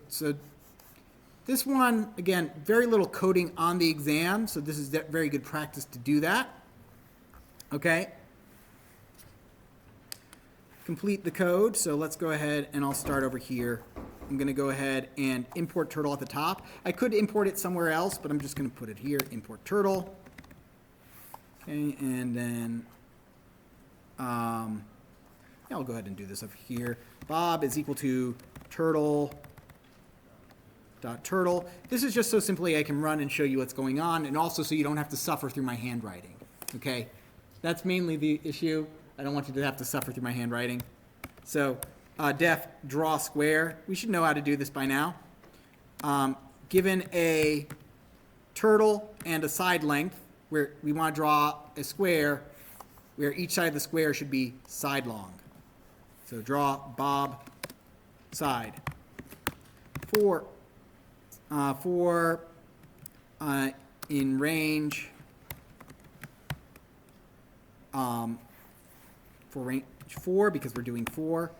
so this one, again, very little coding on the exam, so this is very good practice to do that. Okay. Complete the code, so let's go ahead and I'll start over here. I'm going to go ahead and import turtle at the top. I could import it somewhere else, but I'm just going to put it here, import turtle. Okay, and then I'll go ahead and do this over here. Bob is equal to turtle. This is just so simply I can run and show you what's going on, and also so you don't have to suffer through my handwriting. Okay? That's mainly the issue. I don't want you to have to suffer through my handwriting. So def draw square. We should know how to do this by now. Given a turtle and a side length, where we want to draw a square where each side of the square should be sidelong. So draw Bob side. For in range, for range 4, because we're doing 4,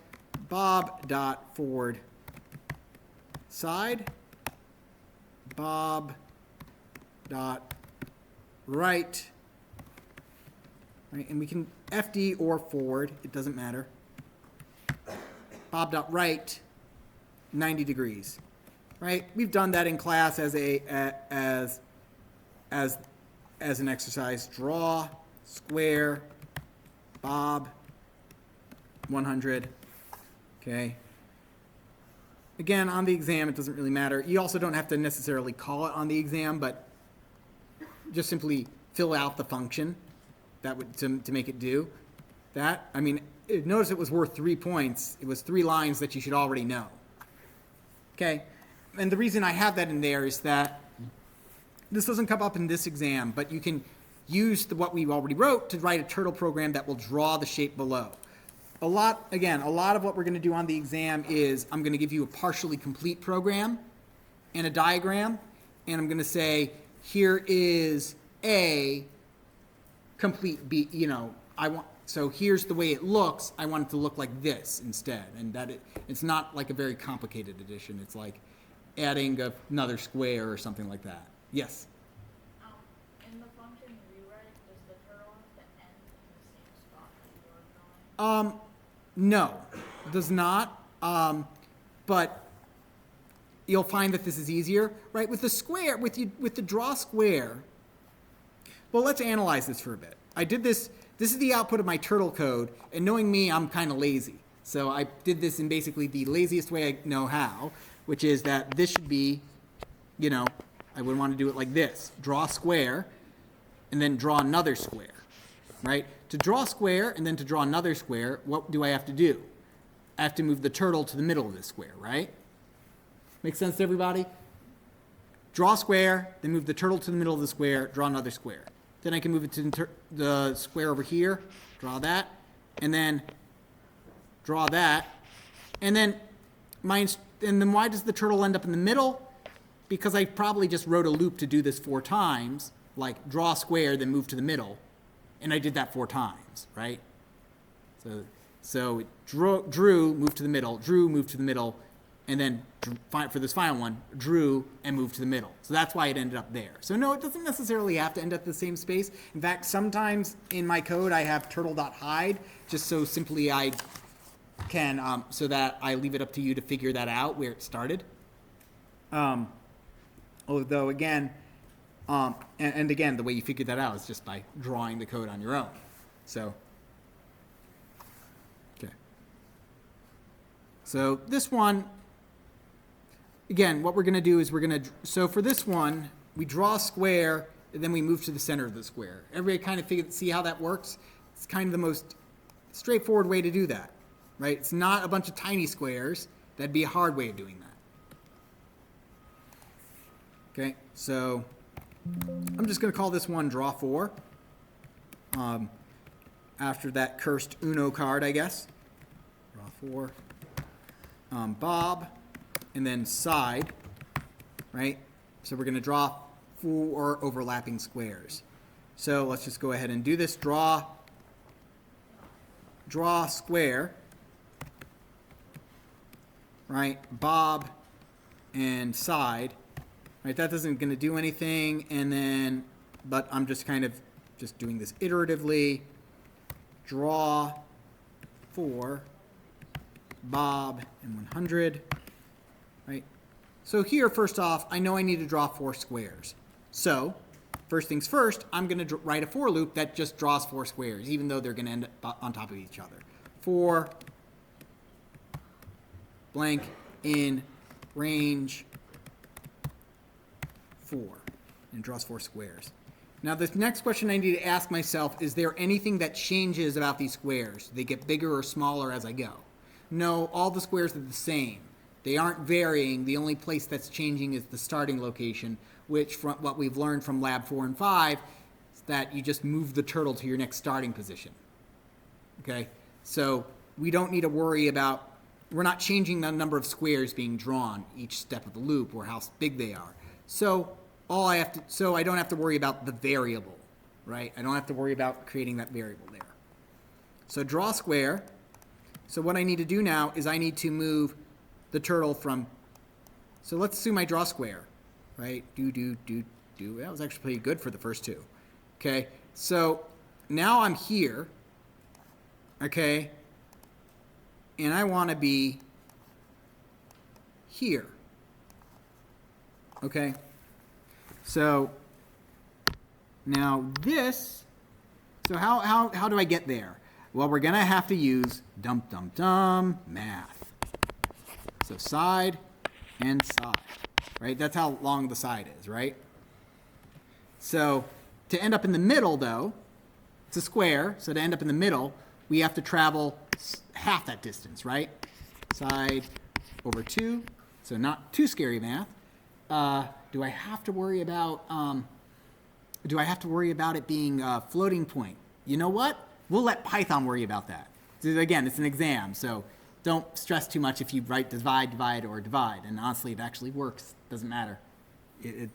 Bob dot forward side, Bob dot right, and we can FD or forward, it doesn't matter. Bob dot right, 90 degrees, right? We've done that in class as an exercise. Draw square, Bob, 100, okay? Again, on the exam, it doesn't really matter. You also don't have to necessarily call it on the exam, but just simply fill out the function that would to make it do that. I mean, notice it was worth 3 points. It was 3 lines that you should already know. Okay, and the reason I have that in there is that this doesn't come up in this exam, but you can use what we already wrote to write a turtle program that will draw the shape below. A lot of what we're going to do on the exam is I'm going to give you a partially complete program and a diagram, and I'm going to say, here is A, complete B, so here's the way it looks. I want it to look like this instead, and that it's not like a very complicated addition. It's like adding another square or something like that. Yes? In the function rewrite, does the turtle have to end in the same spot that you are drawing? No, it does not. But you'll find that this is easier, right? With the square, with the draw square. Well, let's analyze this for a bit. I did this. This is the output of my turtle code, and knowing me, I'm kind of lazy. So I did this in basically the laziest way I know how, which is that this should be, I would want to do it like this. Draw a square, and then draw another square, right? To draw a square and then to draw another square, what do I have to do? I have to move the turtle to the middle of this square, right? Make sense to everybody? Draw a square, then move the turtle to the middle of the square, draw another square. Then I can move it to the square over here, draw that, and then draw that. And then why does the turtle end up in the middle? Because I probably just wrote a loop to do this 4 times, like draw a square, then move to the middle. And I did that 4 times, right? So drew, moved to the middle, drew, moved to the middle, and then for this final one, drew and moved to the middle. So that's why it ended up there. So no, it doesn't necessarily have to end at the same space. In fact, sometimes in my code I have turtle.hide, just so simply I can, so that I leave it up to you to figure that out where it started. Although again, and again, the way you figure that out is just by drawing the code on your own. So, okay. So this one, again, what we're going to do is so for this one, we draw a square, and then we move to the center of the square. Everybody kind of see how that works? It's kind of the most straightforward way to do that, right? It's not a bunch of tiny squares. That'd be a hard way of doing that. Okay, so I'm just going to call this one draw 4. After that cursed Uno card, I guess. Draw 4. Bob, and then side, right? So we're going to draw 4 overlapping squares. So let's just go ahead and do this. Draw square, right? Bob and side. Right, that isn't going to do anything, but I'm just kind of just doing this iteratively. Draw 4, Bob, and 100, right? So here, first off, I know I need to draw 4 squares. So, first things first, I'm going to write a for loop that just draws 4 squares, even though they're going to end up on top of each other. For blank in range 4, and draws 4 squares. Now, this next question I need to ask myself, is there anything that changes about these squares? Do they get bigger or smaller as I go? No, all the squares are the same. They aren't varying. The only place that's changing is the starting location, which from what we've learned from lab 4 and 5, that you just move the turtle to your next starting position. Okay? So we don't need to worry about, we're not changing the number of squares being drawn each step of the loop or how big they are. So I don't have to worry about the variable, right? I don't have to worry about creating that variable there. So draw square. So what I need to do now is I need to move the turtle from, so let's assume I draw square, right? Do. That was actually pretty good for the first two. Okay, so now I'm here, okay, and I want to be here. Okay, so now this, so how do I get there? Well, we're going to have to use math. So side and side, right? That's how long the side is, right? So to end up in the middle, though, it's a square, so to end up in the middle, we have to travel half that distance, right? Side over 2, so not too scary math. Do I have to worry about it being a floating point? You know what? We'll let Python worry about that. So again, it's an exam, so don't stress too much if you write divide, or divide. And honestly, it actually works. Doesn't matter.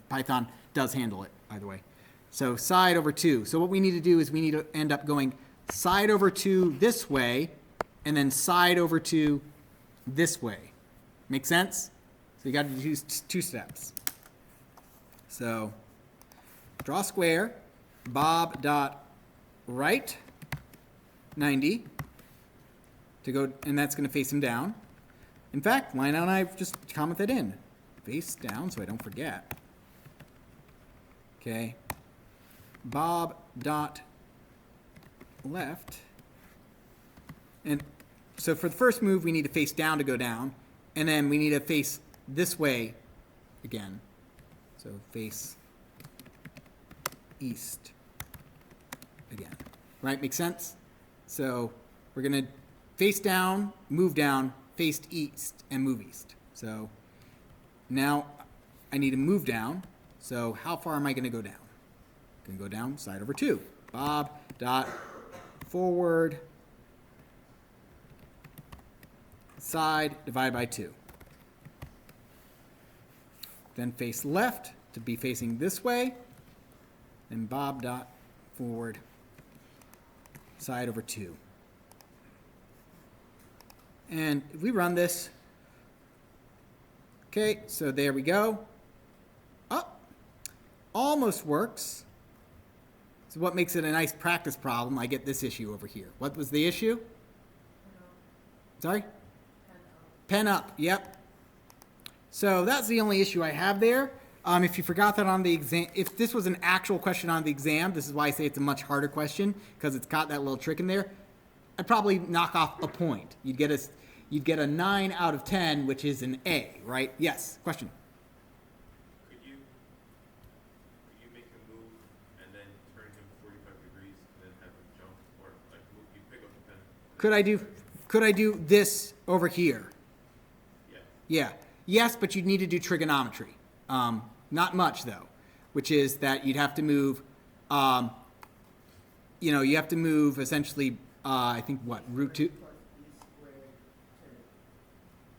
Python does handle it, by the way. So side over 2. So what we need to do is we need to end up going side over 2 this way, and then side over 2 this way. Make sense? So you got to do 2 steps. So draw square, bob.right 90 to go, and that's going to face him down. In fact, why don't I just comment that in? Face down so I don't forget. Okay. Bob dot left. And so for the first move, we need to face down to go down. And then we need to face this way again. So face east again. Right? Make sense? So we're going to face down, face east, and move east. So now I need to move down. So how far am I going to go down? Going to go down side over 2. Bob dot forward side divided by 2. Then face left to be facing this way. And Bob dot forward side over 2. And if we run this, okay, so there we go. Oh, almost works. So what makes it a nice practice problem? I get this issue over here. What was the issue? Sorry? Pen up, yep. So that's the only issue I have there. If you forgot that on the exam, if this was an actual question on the exam, this is why I say it's a much harder question, because it's got that little trick in there. I'd probably knock off a point. You'd get a 9 out of 10, which is an A, right? Yes, question. Could you make him move and then turn him 45 degrees and then have him jump, or like move, you pick up the pen? Could I do this over here? Yeah. Yeah. Yes, but you'd need to do trigonometry. Not much though, which is that you'd have to move, you have to move essentially, I think what, root 2? Plus b squared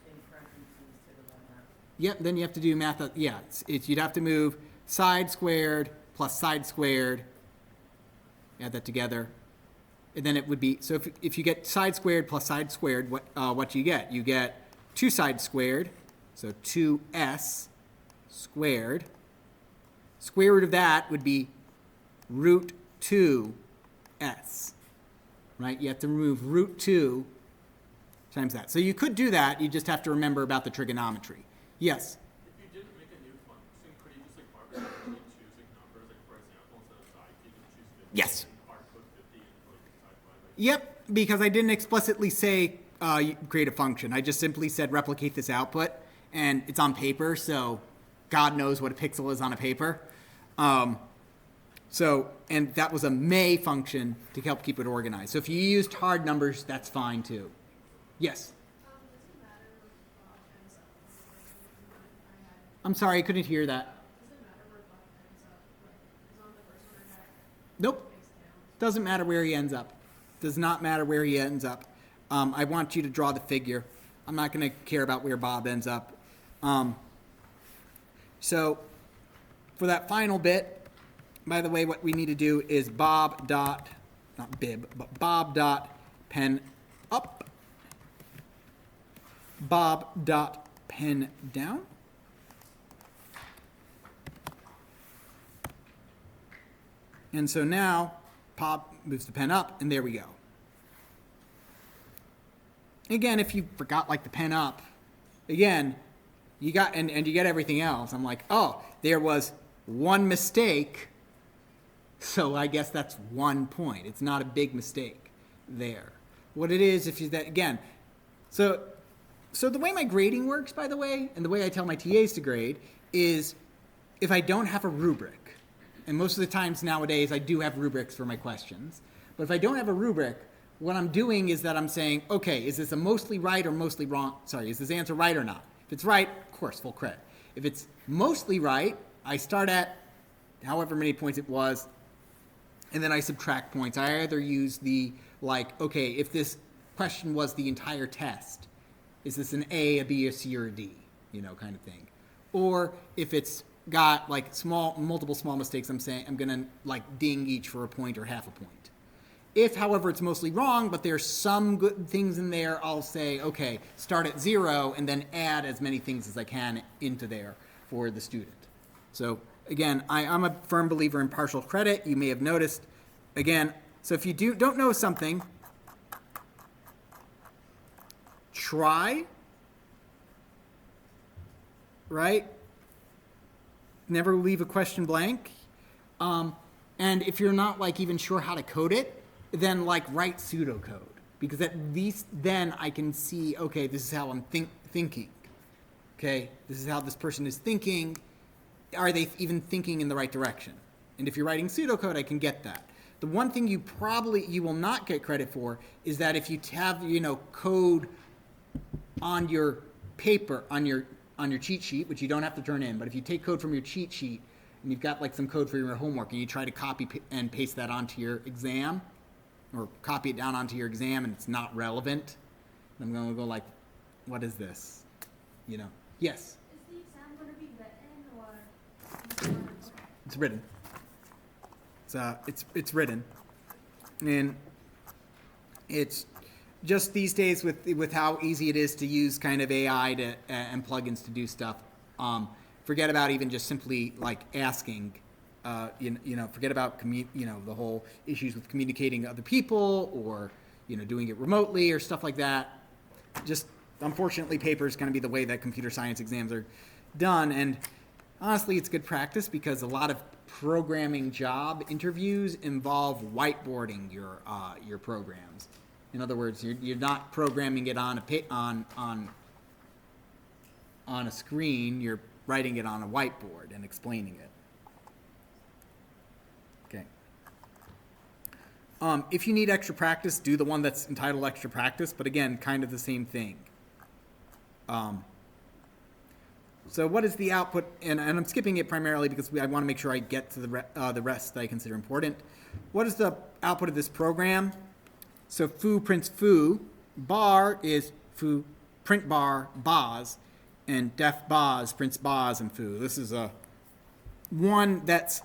in parentheses to the left. Yep, then you have to do math. Yeah, you'd have to move side squared plus side squared. Add that together. And then it would be, so if you get side squared plus side squared, what do you get? You get 2 sides squared, so 2s squared. Square root of that would be root 2s, right? You have to remove root 2 times that. So you could do that. You just have to remember about the trigonometry. Yes? If you did make a new function, could you just like arbitrarily choose like numbers, like for example, instead of side, you can choose 50 Yes. and hard code 50 and put side by side? Yep, because I didn't explicitly say create a function. I just simply said replicate this output, and it's on paper, so God knows what a pixel is on a paper. And that was a may function to help keep it organized. So if you used hard numbers, that's fine too. Yes? I'm sorry, I couldn't hear that. Nope. Doesn't matter where he ends up. Does not matter where he ends up. I want you to draw the figure. I'm not going to care about where Bob ends up. So for that final bit, by the way, what we need to do is Bob dot, not bib, but Bob dot pen up, Bob dot pen down. And so now Bob moves the pen up, and there we go. Again, if you forgot like the pen up, again, you got, and you get everything else. I'm like, oh, there was one mistake, so I guess that's 1 point. It's not a big mistake there. What it is, if you, that, again, so the way my grading works, by the way, and the way I tell my TAs to grade is if I don't have a rubric, and most of the times nowadays I do have rubrics for my questions, but if I don't have a rubric, what I'm doing is that I'm saying, okay, is this a mostly right or mostly wrong? Sorry, is this answer right or not? If it's right, of course, full credit. If it's mostly right, I start at however many points it was, and then I subtract points. I either use the, like, okay, if this question was the entire test, is this an A, a B, a C, or a D, kind of thing. Or if it's got like multiple small mistakes, I'm saying I'm gonna like ding each for a point or half a point. If, however, it's mostly wrong, but there's some good things in there, I'll say, okay, start at 0 and then add as many things as I can into there for the student. So again, I'm a firm believer in partial credit. You may have noticed, again, so if you don't know something, try, right? Never leave a question blank. And if you're not like even sure how to code it, then like write pseudocode, because at least then I can see, okay, this is how I'm thinking. Okay, this is how this person is thinking. Are they even thinking in the right direction? And if you're writing pseudocode, I can get that. The one thing you will not get credit for is that if you have, code on your paper, on your cheat sheet, which you don't have to turn in, but if you take code from your cheat sheet and you've got like some code for your homework and you try to copy and paste that onto your exam, or copy it down onto your exam and it's not relevant, I'm going to go like, what is this? Yes? Is the exam going to be written or? It's written. It's written. And it's just these days with how easy it is to use kind of AI to and plugins to do stuff. Forget about even just simply like asking. Forget about the whole issues with communicating to other people or doing it remotely or stuff like that. Just unfortunately, paper is going to be the way that computer science exams are done. And honestly, it's good practice because a lot of programming job interviews involve whiteboarding your programs. In other words, you're not programming it on a screen. You're writing it on a whiteboard and explaining it. Okay. If you need extra practice, do the one that's entitled extra practice. But again, kind of the same thing. So what is the output? And I'm skipping it primarily because I want to make sure I get to the rest that I consider important. What is the output of this program? So foo prints foo. Bar is foo, print bar, baz. And def baz prints baz and foo. This is one that's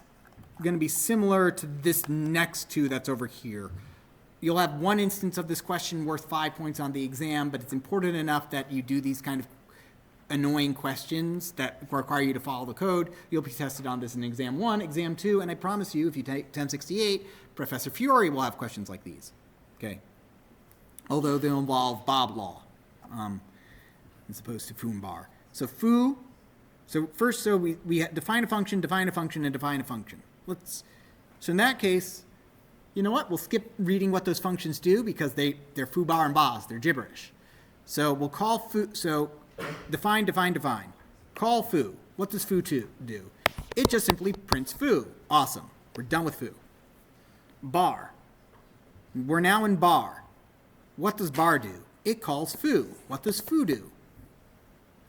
going to be similar to this next two that's over here. You'll have one instance of this question worth 5 points on the exam, but it's important enough that you do these kind of annoying questions that require you to follow the code. You'll be tested on this in exam 1, exam 2, and I promise you, if you take 1068, Professor Fiore will have questions like these. Okay? Although they'll involve Bob law, as opposed to Foombar. So foo. So first, we define a function, and define a function. So in that case, you know what? We'll skip reading what those functions do because they're foo, bar, and baz. They're gibberish. So we'll call foo. So define. Call foo. What does foo do? It just simply prints foo. Awesome. We're done with foo. Bar. We're now in bar. What does bar do? It calls foo. What does foo do?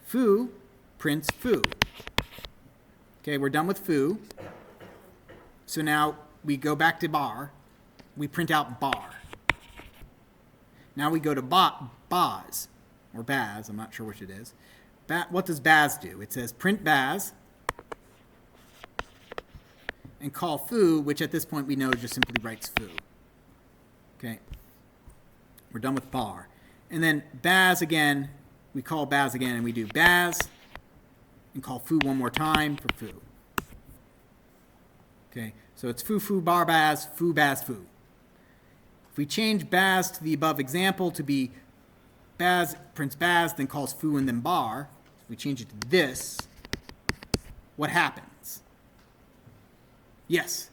Foo prints foo. Okay, we're done with foo. So now we go back to bar, we print out bar. Now we go to baz, or baz, I'm not sure which it is. What does baz do? It says print baz and call foo, which at this point we know just simply writes foo. Okay, we're done with bar. And then baz again, we call baz again and we do baz and call foo one more time for foo. Okay, so it's foo foo bar baz foo. If we change baz to the above example to be baz prints baz, then calls foo and then bar, if we change it to this, what happens? Yes?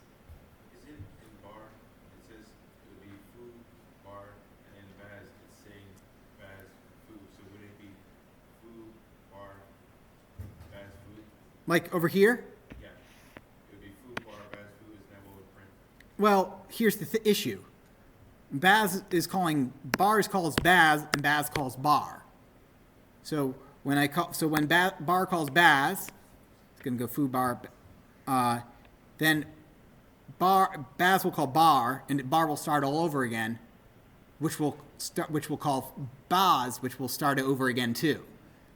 Is it in bar, it says it would be foo, bar, and in baz, it's saying baz, foo, so would it be foo, bar, baz, foo? Like over here? Yeah, it would be foo, bar, baz, foo, isn't that what would print? Well, here's the issue. Baz is calling, bar calls baz, and baz calls bar. So when bar calls baz, it's going to go foo bar, then baz will call bar, and bar will start all over again, which will call baz, which will start over again too.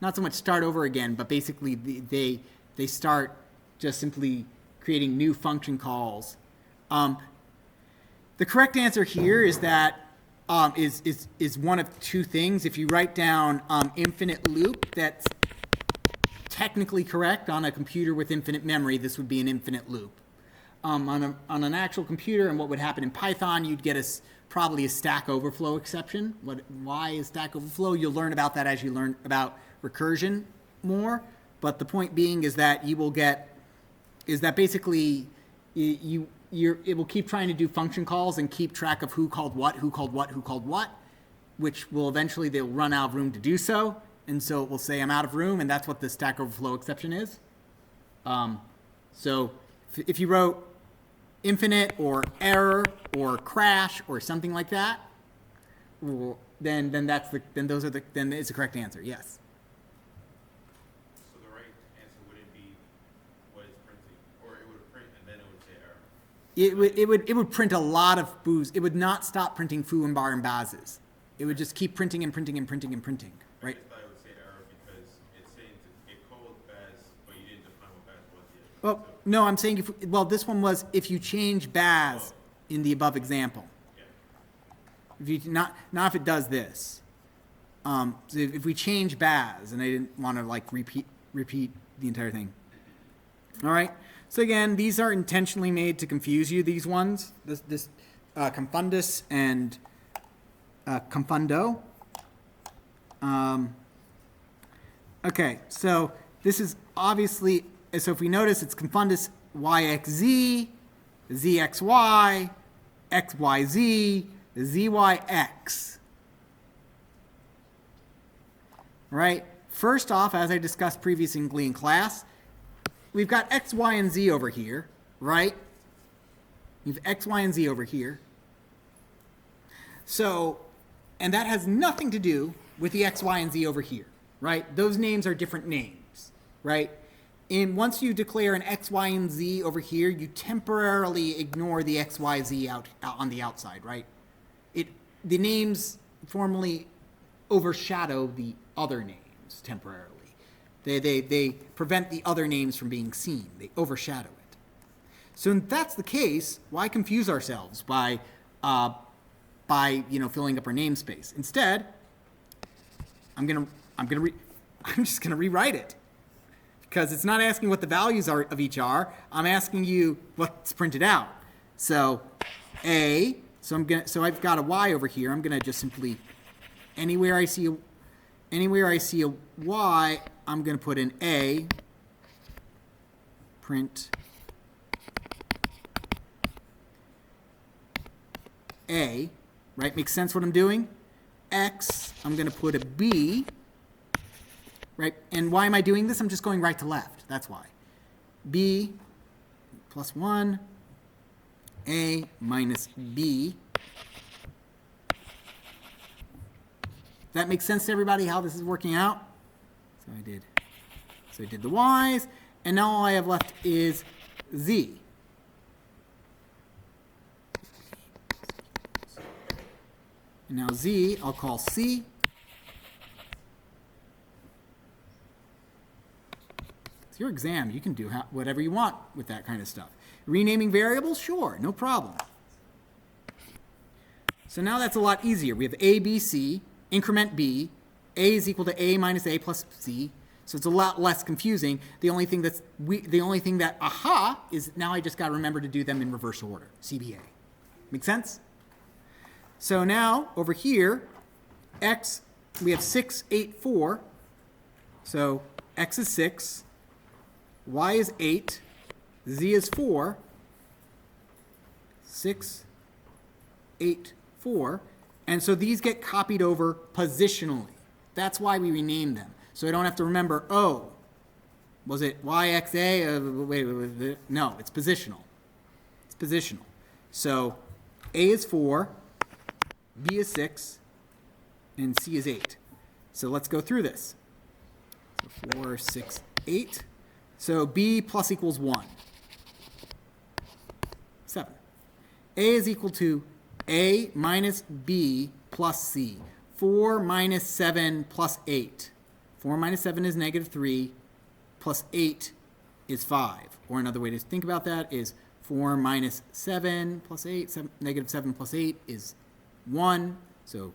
Not so much start over again, but basically they start just simply creating new function calls. The correct answer here is that is one of two things. If you write down infinite loop, that's technically correct. On a computer with infinite memory, this would be an infinite loop. On an actual computer, and what would happen in Python, you'd get probably a Stack Overflow exception. Why is Stack Overflow? You'll learn about that as you learn about recursion more. But the point being is that basically it will keep trying to do function calls and keep track of who called what, which will eventually they'll run out of room to do so. And so it will say I'm out of room, and that's what the Stack Overflow exception is. So if you wrote infinite or error or crash or something like that, then it's the correct answer. Yes. So the right answer wouldn't be what it's printing, or it would print and then it would say error. It would print a lot of boos. It would not stop printing foo and bar and bazes. It would just keep printing and printing and printing and printing. Right? I just thought it would say error because it's saying it called baz, but you didn't define what baz was yet. Well, no, I'm saying this one was if you change baz in the above example. Yeah. If you not if it does this. So if we change baz, and I didn't want to like repeat the entire thing. All right. So again, these are intentionally made to confuse you. These ones, this confundus and confundo. Okay, so this is obviously, so if we notice, it's confundus yxz, zxy, xyz, zyx. Right? First off, as I discussed previously in class, we've got x, y, and z over here, right? We have x, y, and z over here. So, and that has nothing to do with the x, y, and z over here, right? Those names are different names, right? And once you declare an x, y, and z over here, you temporarily ignore the x, y, z out on the outside, right? The names formally overshadow the other names temporarily. They prevent the other names from being seen. They overshadow it. So if that's the case, why confuse ourselves by filling up our namespace? Instead, I'm just gonna rewrite it, because it's not asking what the values are of each are. I'm asking you what's printed out. So so I've got a y over here. I'm gonna just simply anywhere I see a y, I'm gonna put in a print a, right? Makes sense what I'm doing? X, I'm going to put a B, right? And why am I doing this? I'm just going right to left. That's why. B plus 1, A minus B. That makes sense to everybody how this is working out? So I did the Y's, and now all I have left is Z. And now Z, I'll call C. It's your exam. You can do whatever you want with that kind of stuff. Renaming variables? Sure, no problem. So now that's a lot easier. We have A, B, C, increment B. A is equal to A minus A plus C. So it's a lot less confusing. The only thing that aha is now I just got to remember to do them in reverse order. CBA. Make sense? So now over here, X, we have 6, 8, 4. So X is 6, Y is 8, Z is 4, 6, 8, 4. And so these get copied over positionally. That's why we renamed them. So I don't have to remember, oh, was it YXA? Wait, no, it's positional. It's positional. So A is 4, B is 6, and C is 8. So let's go through this. So 4, 6, 8. So B plus equals 1. 7. A is equal to A minus B plus C. 4 minus 7 plus 8. 4 minus 7 is negative 3, plus 8 is 5. Or another way to think about that is 4 minus 7 plus 8, negative 7 plus 8 is 1, so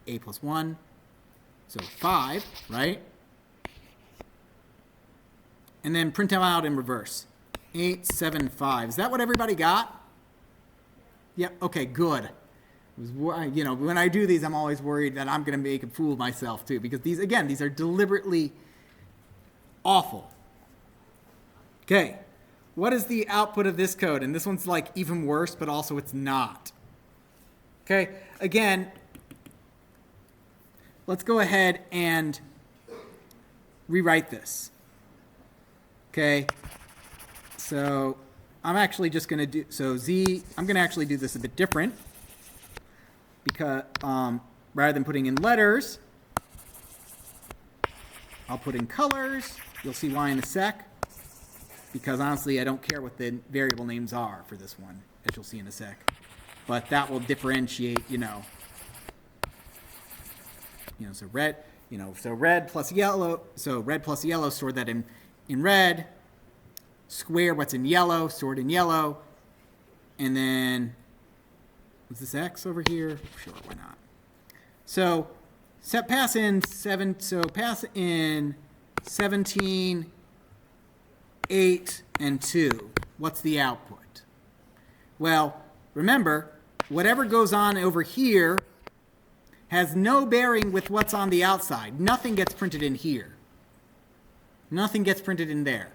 A plus 1, so 5, right? And then print them out in reverse. 8, 7, 5. Is that what everybody got? Yep, okay, good. When I do these, I'm always worried that I'm going to make a fool of myself too, because these are deliberately awful. Okay, what is the output of this code? And this one's like even worse, but also it's not. Okay, again, let's go ahead and rewrite this. Okay, so I'm actually just going to do, I'm going to actually do this a bit different. Because rather than putting in letters, I'll put in colors. You'll see why in a sec. Because honestly, I don't care what the variable names are for this one, as you'll see in a sec. But that will differentiate, so red, so red plus yellow. So red plus yellow, store that in red. Square what's in yellow, stored in yellow. And then is this X over here? Sure, why not? So pass in 17, 8, and 2. What's the output? Well, remember, whatever goes on over here has no bearing with what's on the outside. Nothing gets printed in here. Nothing gets printed in there.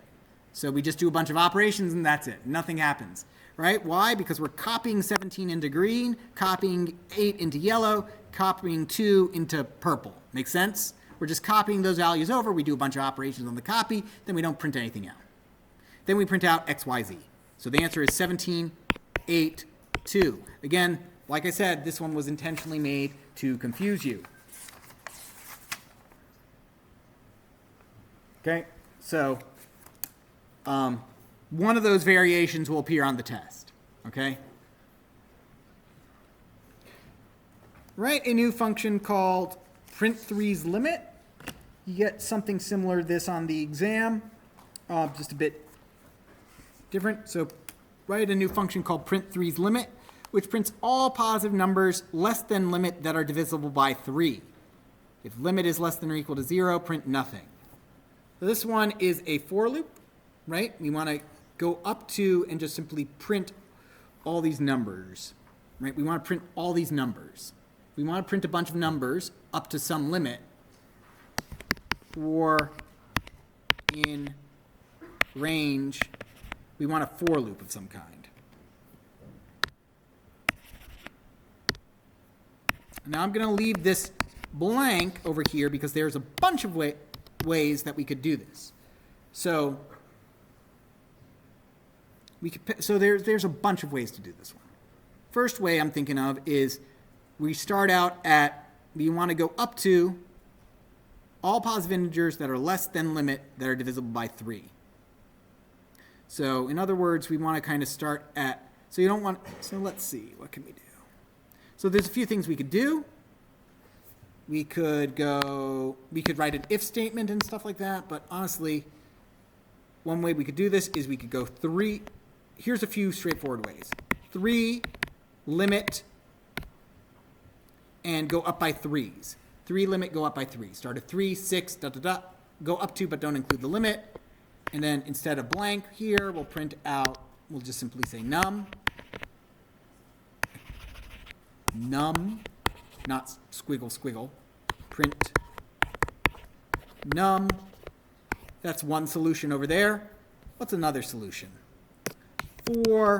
So we just do a bunch of operations and that's it. Nothing happens. Right? Why? Because we're copying 17 into green, copying 8 into yellow, copying 2 into purple. Make sense? We're just copying those values over. We do a bunch of operations on the copy. Then we don't print anything out. Then we print out X, Y, Z. So the answer is 17, 8, 2. Again, like I said, this one was intentionally made to confuse you. Okay? So, one of those variations will appear on the test, okay? Write a new function called print3's limit. You get something similar to this on the exam, just a bit different. So write a new function called print3's limit, which prints all positive numbers less than limit that are divisible by 3. If limit is less than or equal to 0, print nothing. So this one is a for loop, right? We want to go up to and just simply print all these numbers, right? We want to print all these numbers. We want to print a bunch of numbers up to some limit for in range. We want a for loop of some kind. Now I'm going to leave this blank over here because there's a bunch of ways that we could do this. So there's a bunch of ways to do this one. First way I'm thinking of is we start out at, we want to go up to all positive integers that are less than limit that are divisible by 3. So in other words, we want to kind of start at, so let's see, what can we do? So there's a few things we could do. We could write an if statement and stuff like that, but honestly, one way we could do this is we could go 3. Here's a few straightforward ways. 3, limit, and go up by 3s. 3 limit, go up by 3. Start at 3, 6, go up to, but don't include the limit. And then instead of blank here, we'll print out, we'll just simply say num. Num, not squiggle, squiggle. Print num. That's one solution over there. What's another solution? For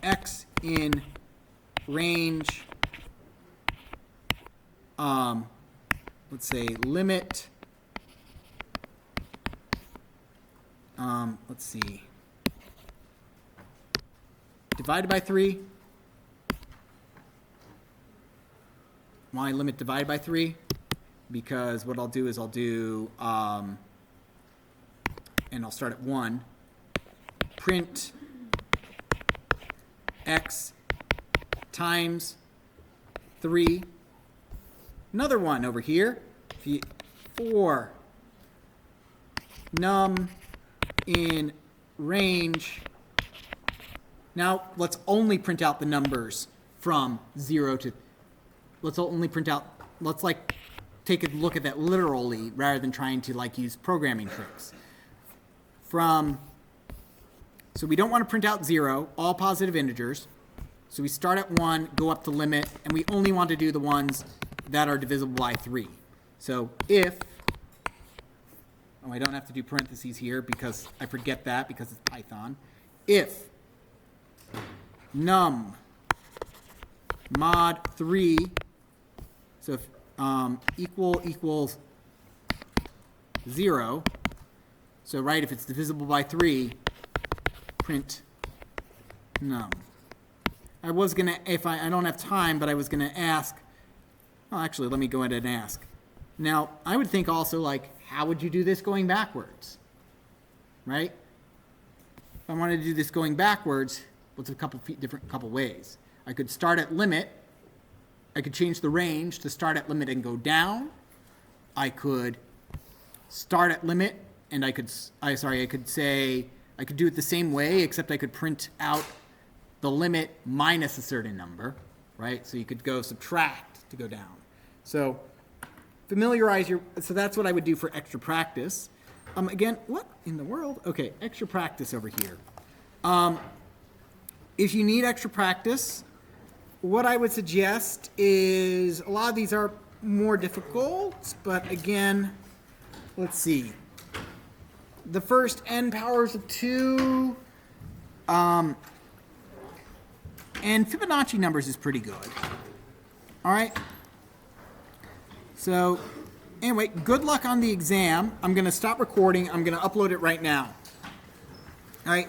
x in range, let's say limit, let's see, divided by 3. Why limit divided by 3? Because what I'll do is I'll do, and I'll start at 1, print x times 3. Another one over here, 4 num in range. Now let's only print out the numbers from 0 to, let's only print out, let's like take a look at that literally rather than trying to like use programming tricks. So we don't want to print out 0, all positive integers. So we start at 1, go up to limit, and we only want to do the ones that are divisible by 3. So if, oh, I don't have to do parentheses here because I forget that because it's Python. If num mod 3, so if equal equals 0, so right, if it's divisible by 3, print num. I was going to, if I don't have time, but I was going to ask, well, actually, let me go ahead and ask. Now, I would think also, like, how would you do this going backwards? Right? If I wanted to do this going backwards, what's a couple ways? I could start at limit. I could change the range to start at limit and go down. I could start at limit, and I could say, I could do it the same way, except I could print out the limit minus a certain number, right? So you could go subtract to go down. So so that's what I would do for extra practice. Again, what in the world? Okay, extra practice over here. If you need extra practice, what I would suggest is, a lot of these are more difficult, but again, let's see. The first n powers of 2, and Fibonacci numbers is pretty good. All right. So anyway, good luck on the exam. I'm going to stop recording. I'm going to upload it right now. All right.